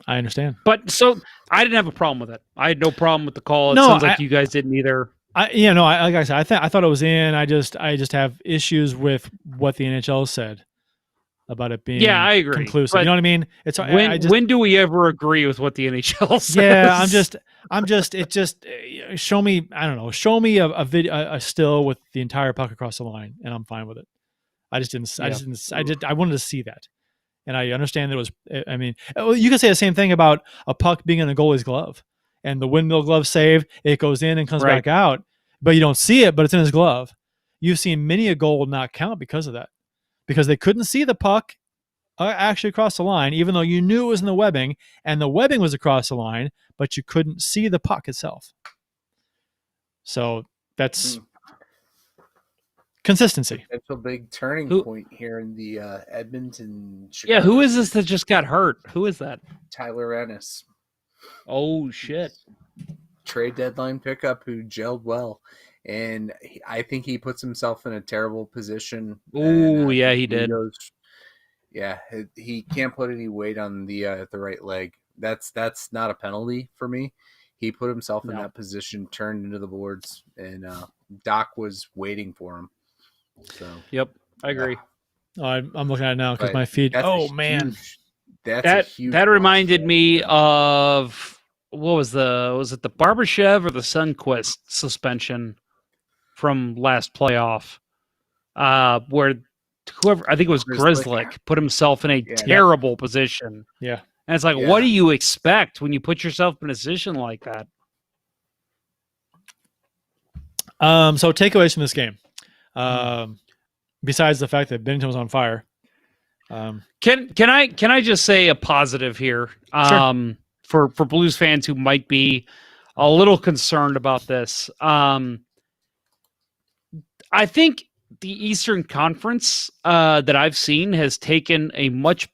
I understand. But so I didn't have a problem with it. I had no problem with the call. It No, sounds like you guys didn't either. Like I said, I thought it was in. I just have issues with what the NHL said about it being I agree. Conclusive. You know what I mean? It's when do we ever agree with what the NHL says? Yeah, I'm just show me, I don't know, show me a video, a still with the entire puck across the line, and I'm fine with it. I wanted to see that. And I understand that it was, I mean, you can say the same thing about a puck being in a goalie's glove and the windmill glove save, it goes in and comes back out, but you don't see it, but it's in his glove. You've seen many a goal not count because of that, because they couldn't see the puck actually across the line, even though you knew it was in the webbing and the webbing was across the line, but you couldn't see the puck itself. So that's consistency. It's a big turning point here in the Edmonton. Chicago. Yeah, who is this that just got hurt? Who is that? Tyler Ennis. Oh shit! Trade deadline pickup who gelled well, and I think he puts himself in a terrible position. Oh yeah, he did. He can't put any weight on the right leg. That's not a penalty for me. He put himself in that position, turned into the boards, and Doc was waiting for him. So yep, I agree. I'm looking at it now because my feed. Oh man, that reminded me of was it the Barbashev or the Sundqvist suspension from last playoff, where whoever, I think it was Grzelcyk, put himself in a terrible position. Yeah, and it's like, what do you expect when you put yourself in a position like that? So takeaways from this game. Besides the fact that Bennington was on fire, can I just say a positive here? Sure. For Blues fans who might be a little concerned about this, I think the Eastern Conference that I've seen has taken a much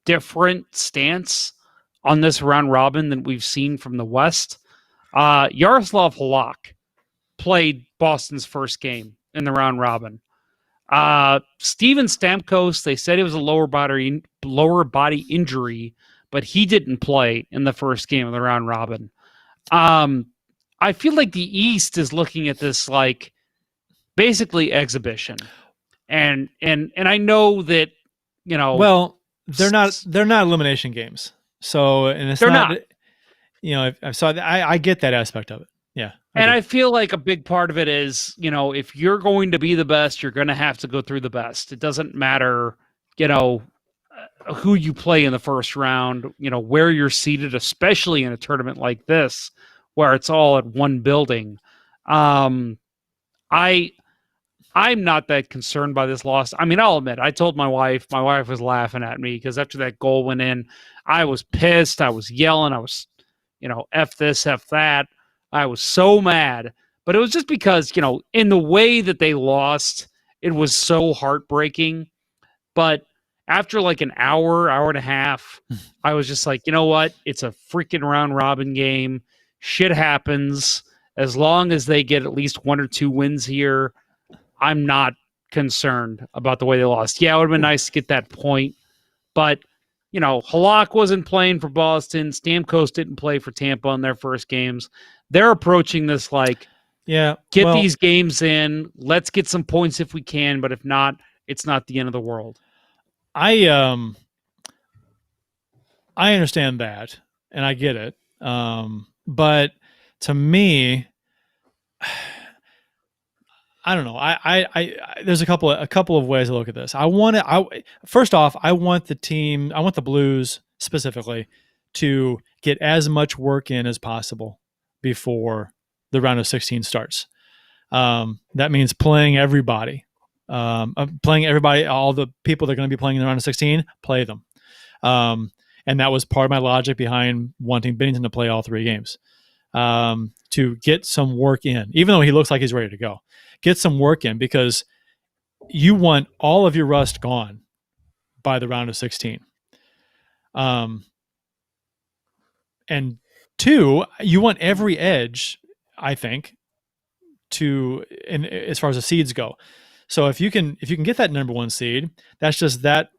different stance on this round robin than we've seen from the West. Yaroslav Halak played Boston's first game in the round robin. Steven Stamkos, they said it was a lower body injury, but he didn't play in the first game of the round robin. I feel like the East is looking at this like basically exhibition, and I know that well, they're not elimination games, so and it's they're not. I get that aspect of it. Yeah. I feel like a big part of it is, if you're going to be the best, you're going to have to go through the best. It doesn't matter, who you play in the first round, where you're seated, especially in a tournament like this, where it's all at one building. I'm not that concerned by this loss. I mean, I'll admit, I told my wife was laughing at me because after that goal went in, I was pissed. I was yelling. I was, F this, F that. I was so mad, but it was just because, in the way that they lost, it was so heartbreaking. But after like an hour and a half, I was just like, you know what? It's a freaking round robin game. Shit happens. As long as they get at least 1 or 2 wins here, I'm not concerned about the way they lost. Yeah, it would have been nice to get that point, but Halak wasn't playing for Boston. Stamkos didn't play for Tampa in their first games. They're approaching this like, these games in. Let's get some points if we can, but if not, it's not the end of the world. I understand that, and I get it. But to me, I don't know. There's a couple of ways to look at this. First off, I want the Blues specifically to get as much work in as possible before the round of 16 starts. That means playing everybody, all the people that are going to be playing in the round of 16, play them. And that was part of my logic behind wanting Binnington to play all 3 games, to get some work in, even though he looks like he's ready to go. Get some work in, because you want all of your rust gone by the round of 16. And 2, you want every edge, I think, as far as the seeds go. So if you can get that number 1 seed, that's just that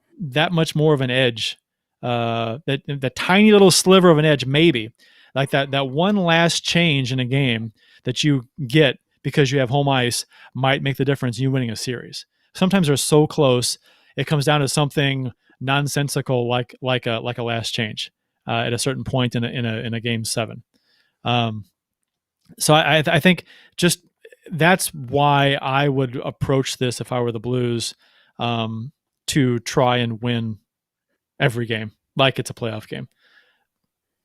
much more of an edge, that tiny little sliver of an edge, maybe like that one last change in a game that you get because you have home ice might make the difference in you winning a series. Sometimes they're so close, it comes down to something nonsensical like a last change at a certain point in a game 7. So I think just that's why I would approach this if I were the Blues, to try and win every game like it's a playoff game,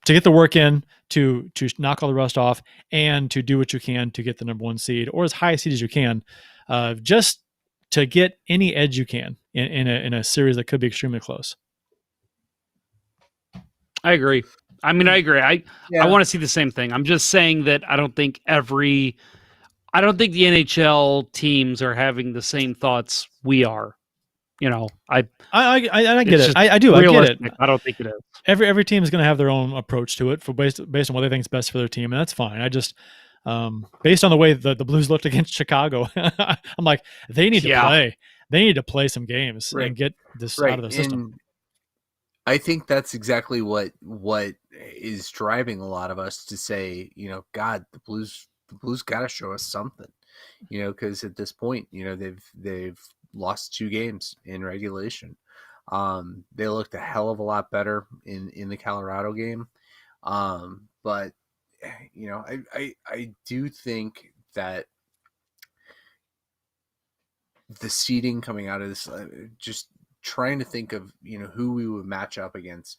to get the work in, to knock all the rust off, and to do what you can to get the number 1 seed or as high a seed as you can, just to get any edge you can in a series that could be extremely close. I agree. I mean, I agree. I want to see the same thing. I'm just saying that I don't think the NHL teams are having the same thoughts we are. You know, I get it. I do. I get it. I don't think it is. Every team is going to have their own approach to it based on what they think is best for their team, and that's fine. I just, based on the way the Blues looked against Chicago, I'm like, they need to play. They need to play some games and get this out of their system. And I think that's exactly what is driving a lot of us to say, God, the Blues got to show us something, because at this point, they've lost 2 games in regulation. They looked a hell of a lot better in the Colorado game. But I do think that the seeding coming out of this, just trying to think of, who we would match up against,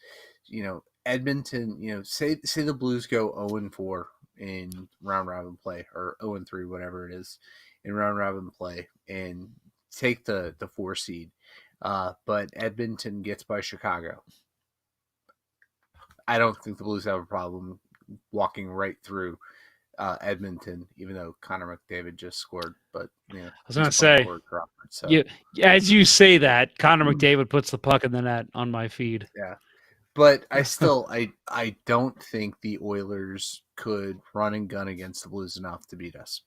Edmonton, say the Blues go 0-4 in round robin play, or 0-3, whatever it is, in round robin play, and take the 4 seed, but Edmonton gets by Chicago. I don't think the Blues have a problem walking right through Edmonton, even though Connor McDavid just scored. But I was going to say, as you say that, Connor McDavid puts the puck in the net on my feed. Yeah, but I still I don't think the Oilers could run and gun against the Blues enough to beat us.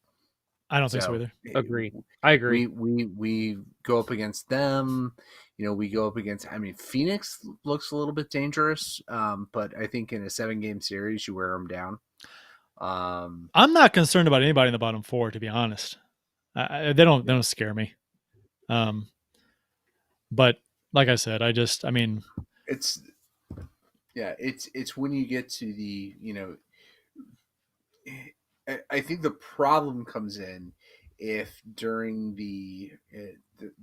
I don't think so either. Agreed. I agree. We go up against them. We go up against. I mean, Phoenix looks a little bit dangerous, but I think in a 7-game series, you wear them down. I'm not concerned about anybody in the bottom 4, to be honest. They don't scare me. But like I said, it's when you get to the I think the problem comes in if during the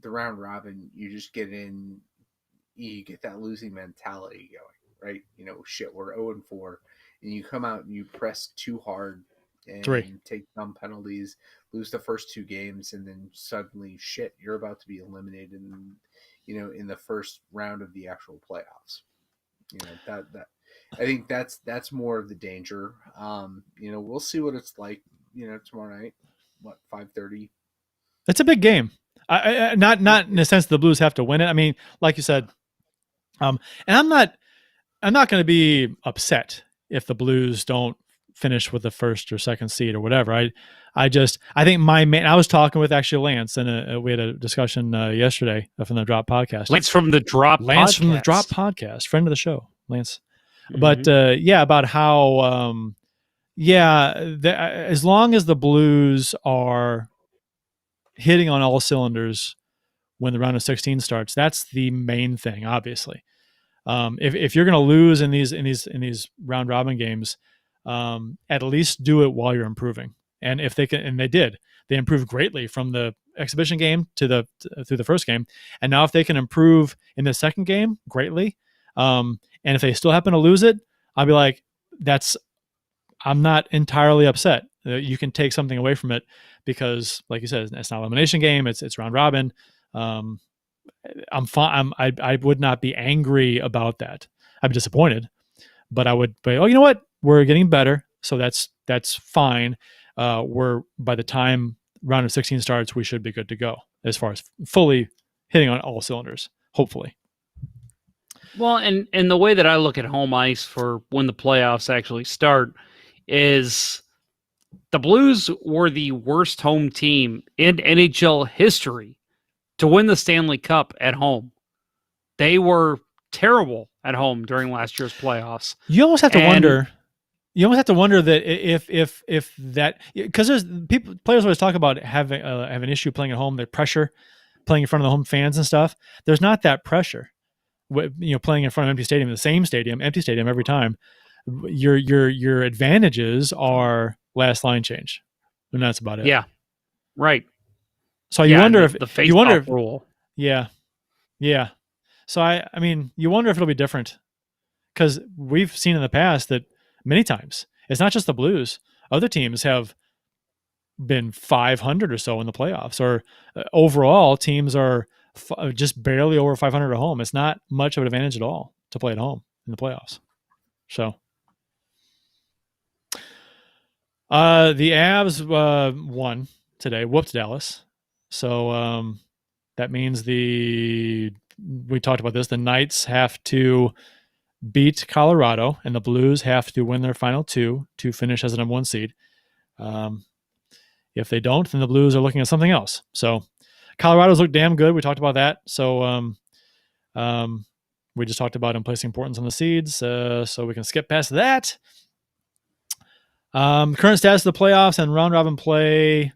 round robin you just get that losing mentality going, right? Shit, we're 0-4, and you come out and you press too hard and 3. take dumb penalties, lose the first 2 games, and then suddenly, shit, you're about to be eliminated in the first round of the actual playoffs. That I think that's more of the danger. We'll see what it's like, tomorrow night. What, 5:30? It's a big game. Not in the sense the Blues have to win it. I mean, like you said, and I'm not going to be upset if the Blues don't finish with the first or second seed or whatever. I think I was talking with actually Lance, and we had a discussion yesterday from the Drop Podcast. Lance from the Drop Podcast, friend of the show, Lance. Mm-hmm. But about how as long as the Blues are hitting on all cylinders when the round of 16 starts, that's the main thing, obviously. If you're going to lose in these round robin games, at least do it while you're improving. And if they can, and they did, they improved greatly from the exhibition game through the first game. And now if they can improve in the second game greatly, and if they still happen to lose it, I'll be like, I'm not entirely upset. You can take something away from it because, like you said, it's not an elimination game. It's round robin. I'm fine. I would not be angry about that. I'd be disappointed, but I would be, you know what? We're getting better. So that's fine. We're, by the time round of 16 starts, we should be good to go as far as fully hitting on all cylinders, hopefully. Well, and the way that I look at home ice for when the playoffs actually start is the Blues were the worst home team in NHL history to win the Stanley Cup at home. They were terrible at home during last year's playoffs. You almost have to wonder. You almost have to wonder that if that, because players always talk about have an issue playing at home, the pressure, playing in front of the home fans and stuff. There's not that pressure. Playing in front of an empty stadium, empty stadium every time. Your advantages are last line change, and that's about it. Yeah, right. So you wonder if the face-off rule. Yeah. So I mean, you wonder if it'll be different, because we've seen in the past that many times it's not just the Blues. Other teams have been 500 or so in the playoffs, or overall teams are just barely over 500 at home. It's not much of an advantage at all to play at home in the playoffs. So the Avs won today, whooped Dallas. So that means we talked about this, the Knights have to beat Colorado, and the Blues have to win their final two to finish as a number one seed. If they don't, then the Blues are looking at something else. So Colorado's look damn good. We talked about that. So we just talked about them placing importance on the seeds. So we can skip past that. Current status of the playoffs and round robin play.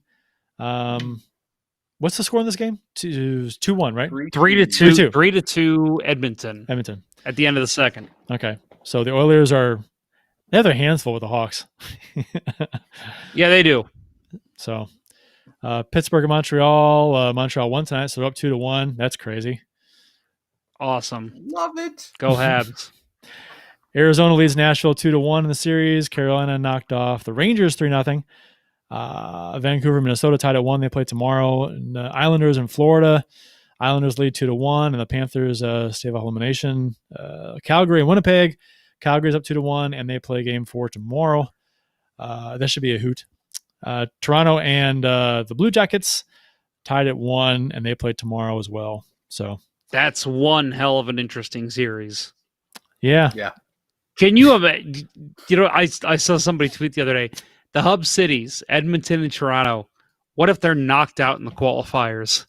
What's the score in this game? 2-1, right? 3-2. 3-2 Edmonton. At the end of the second. Okay. So the Oilers they have their hands full with the Hawks. Yeah, they do. So Pittsburgh and Montreal. Montreal won tonight, so they're up 2-1. That's crazy. Awesome. Love it. Go Habs. Arizona leads Nashville 2-1 in the series. Carolina knocked off the Rangers 3-0. Vancouver, Minnesota tied at 1. They play tomorrow. And, Islanders in Florida. Islanders lead 2-1, and the Panthers stave off elimination. Calgary and Winnipeg. Calgary's up 2-1, and they play game 4 tomorrow. That should be a hoot. Toronto and the Blue Jackets tied at 1, and they play tomorrow as well. So that's one hell of an interesting series. Yeah. Can you imagine? I saw somebody tweet the other day, the hub cities, Edmonton and Toronto. What if they're knocked out in the qualifiers?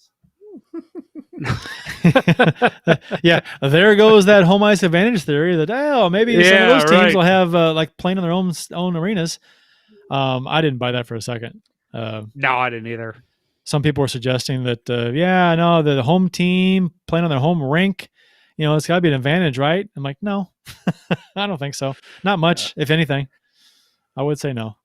Yeah, there goes that home ice advantage theory that maybe some of those teams will have like playing in their own arenas. I didn't buy that for a second. No, I didn't either. Some people were suggesting that the home team playing on their home rink, it's got to be an advantage, right? I'm like, no, I don't think so. Not much, if anything. I would say no.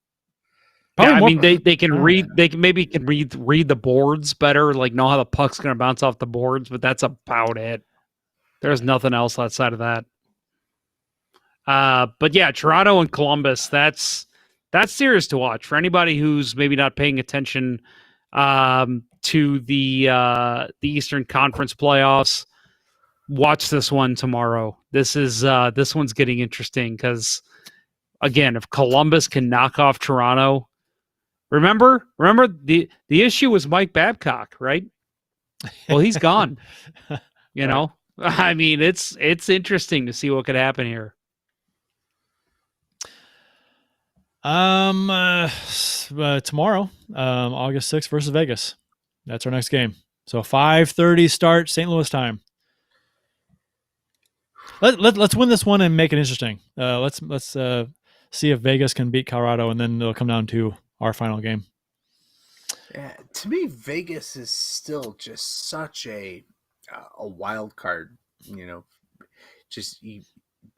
Probably they can read. They can read the boards better, like know how the puck's going to bounce off the boards. But that's about it. There's nothing else outside of that. But yeah, Toronto and Columbus. That's serious to watch for anybody who's maybe not paying attention to the Eastern Conference playoffs. Watch this one tomorrow. This one's getting interesting because, again, if Columbus can knock off Toronto. Remember the issue was Mike Babcock, right? Well, he's gone. I mean, it's interesting to see what could happen here. Tomorrow, August 6th versus Vegas. That's our next game. So 5:30 start, St. Louis time. Let's win this one and make it interesting. Let's see if Vegas can beat Colorado, and then it'll come down to our final game. Yeah, to me, Vegas is still just such a wild card. Just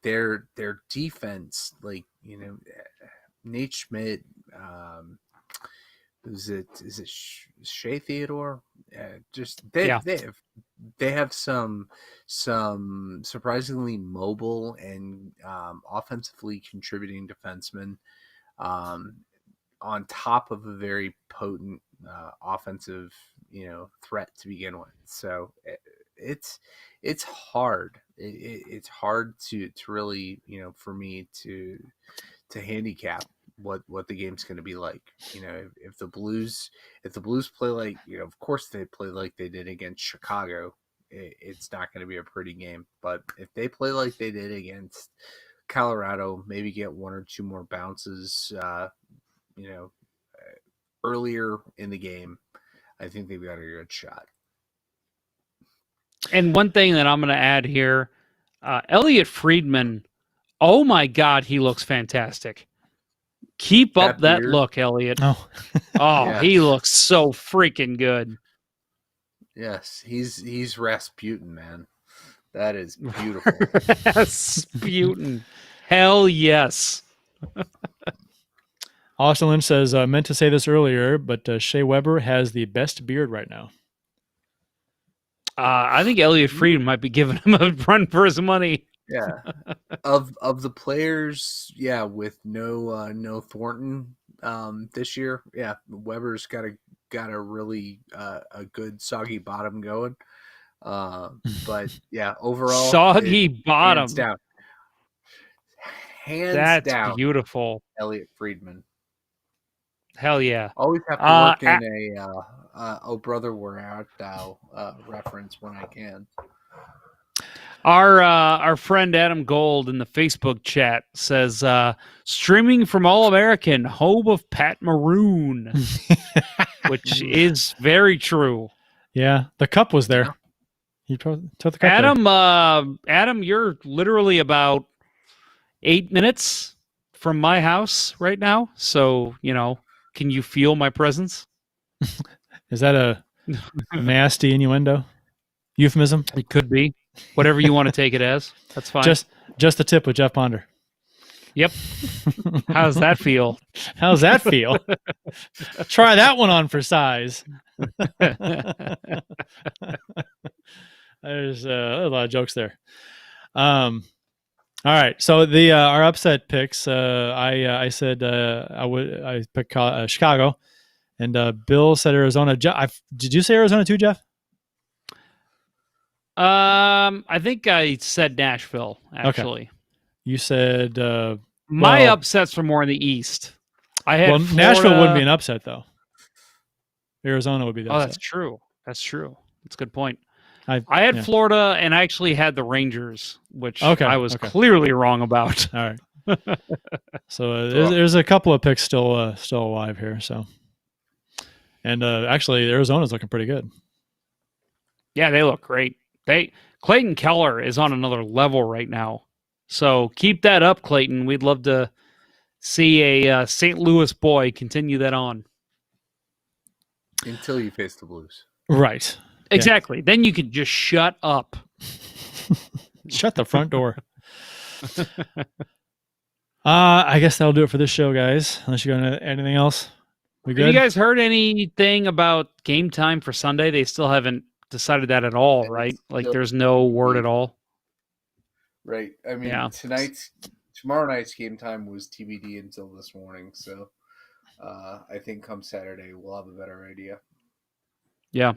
their defense, like Nate Schmidt, Is it Shea Theodore? Just Yeah. they have some surprisingly mobile and offensively contributing defensemen, on top of a very potent offensive threat to begin with. So it's hard. It's hard to really for me to handicap what the game's going to be like. If the Blues play like of course they play like they did against Chicago, it's not going to be a pretty game. But if they play like they did against Colorado, maybe get one or two more bounces earlier in the game, I think they've got a good shot. And one thing that I'm going to add here, Elliot Friedman, oh my God, he looks fantastic. Keep up that look, Elliot. Oh, Yes. He looks so freaking good. Yes, he's Rasputin, man. That is beautiful. Rasputin. Hell yes. Austin Lynch says, meant to say this earlier, but Shea Weber has the best beard right now. I think Elliot Friedman might be giving him a run for his money. Yeah. Of the players, with no Thornton this year, Weber's got a really a good soggy bottom going. But overall, soggy bottom. Hands down. That's beautiful. Elliot Friedman. Hell yeah. Always have to work in a "Oh Brother, Where Art Thou" reference when I can. Our friend Adam Gold in the Facebook chat says, streaming from All American, home of Pat Maroon, which is very true. Yeah, the cup was there. He took the cup Adam, you're literally about 8 minutes from my house right now. So, can you feel my presence? Is that a nasty innuendo? Euphemism? It could be. Whatever you want to take it as. That's fine. Just the tip with Jeff Ponder. Yep. How's that feel? How's that feel? Try that one on for size. There's a lot of jokes there. All right. So the our upset picks. I said I picked Chicago, and Bill said Arizona. Did you say Arizona too, Jeff? I think I said Nashville, actually. Okay. You said my upsets were more in the East. I had Florida. Nashville wouldn't be an upset though. Arizona would be the upset. That's true. That's a good point. I had Florida, and I actually had the Rangers, which I was clearly wrong about. All right. So there's a couple of picks still alive here. So, and actually Arizona's looking pretty good. Yeah, they look great. Clayton Keller is on another level right now. So keep that up, Clayton. We'd love to see a St. Louis boy continue that on. Until you face the Blues. Right. Exactly. Yeah. Then you can just shut up. Shut the front door. I guess that'll do it for this show, guys. Unless you're going to anything else. We good? Have you guys heard anything about game time for Sunday? They still haven't decided that at all, right? Like there's no word at all. Right. I mean, tomorrow night's game time was TBD until this morning. So I think come Saturday, we'll have a better idea. Yeah. I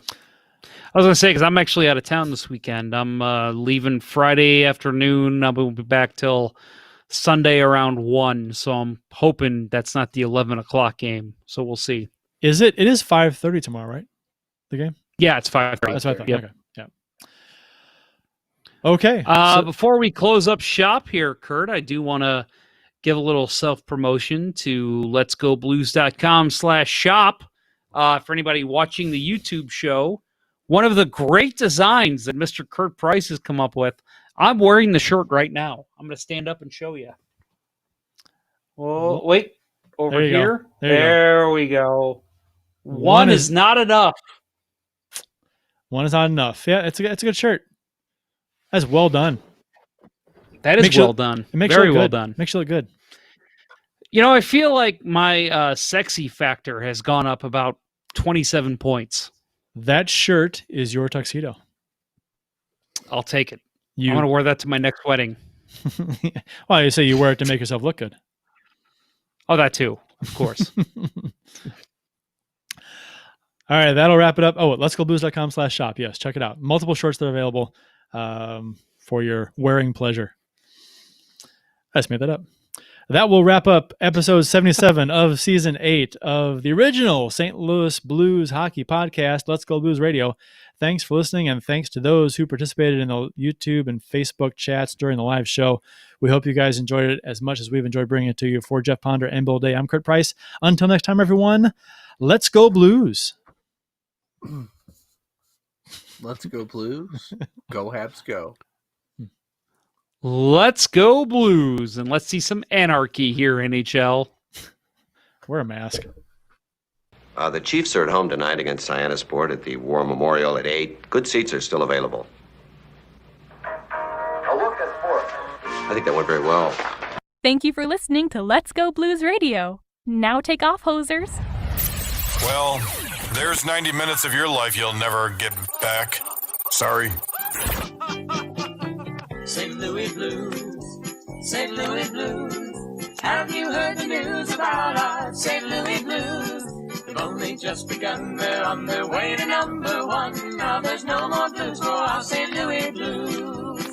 was going to say, because I'm actually out of town this weekend. I'm leaving Friday afternoon. I won't be back till Sunday around 1. So I'm hoping that's not the 11 o'clock game. So we'll see. It is 5:30 tomorrow, right? The game? Yeah, it's 5:30. That's what I thought. Yep. Okay. Yeah. Okay. Before we close up shop here, Kurt, I do want to give a little self-promotion to letsgoblues.com/shop. For anybody watching the YouTube show, one of the great designs that Mr. Kurt Price has come up with. I'm wearing the shirt right now. I'm going to stand up and show you. Oh, wait. Over here. There we go. One is not enough. One is not enough. Yeah, it's a good shirt. That's well done. That is well done. It makes very you look well good. done. Makes you look good. I feel like my sexy factor has gone up about 27 points. That shirt is your tuxedo. I'll take it. I'm going to wear that to my next wedding. Well, you say you wear it to make yourself look good. Oh, that too, of course. All right, that'll wrap it up. Oh, letsgoblues.com/shop. Yes, check it out. Multiple shorts that are available for your wearing pleasure. I just made that up. That will wrap up episode 77 of season 8 of the original St. Louis Blues hockey podcast, Let's Go Blues Radio. Thanks for listening, and thanks to those who participated in the YouTube and Facebook chats during the live show. We hope you guys enjoyed it as much as we've enjoyed bringing it to you. For Jeff Ponder and Bill Day, I'm Kurt Price. Until next time, everyone, let's go Blues. Let's go Blues. Go Habs go. Let's go Blues, and let's see some anarchy here, NHL. Wear a mask. The Chiefs are at home tonight against Cyanosport at the War Memorial at 8. Good seats are still available. A look at sports. I think that went very well. Thank you for listening to Let's Go Blues Radio. Now take off, hosers. Well, there's 90 minutes of your life you'll never get back. Sorry. St. Louis Blues, St. Louis Blues. Have you heard the news about our St. Louis Blues? They've only just begun, they're on their way to number 1. Now there's no more blues for our St. Louis Blues.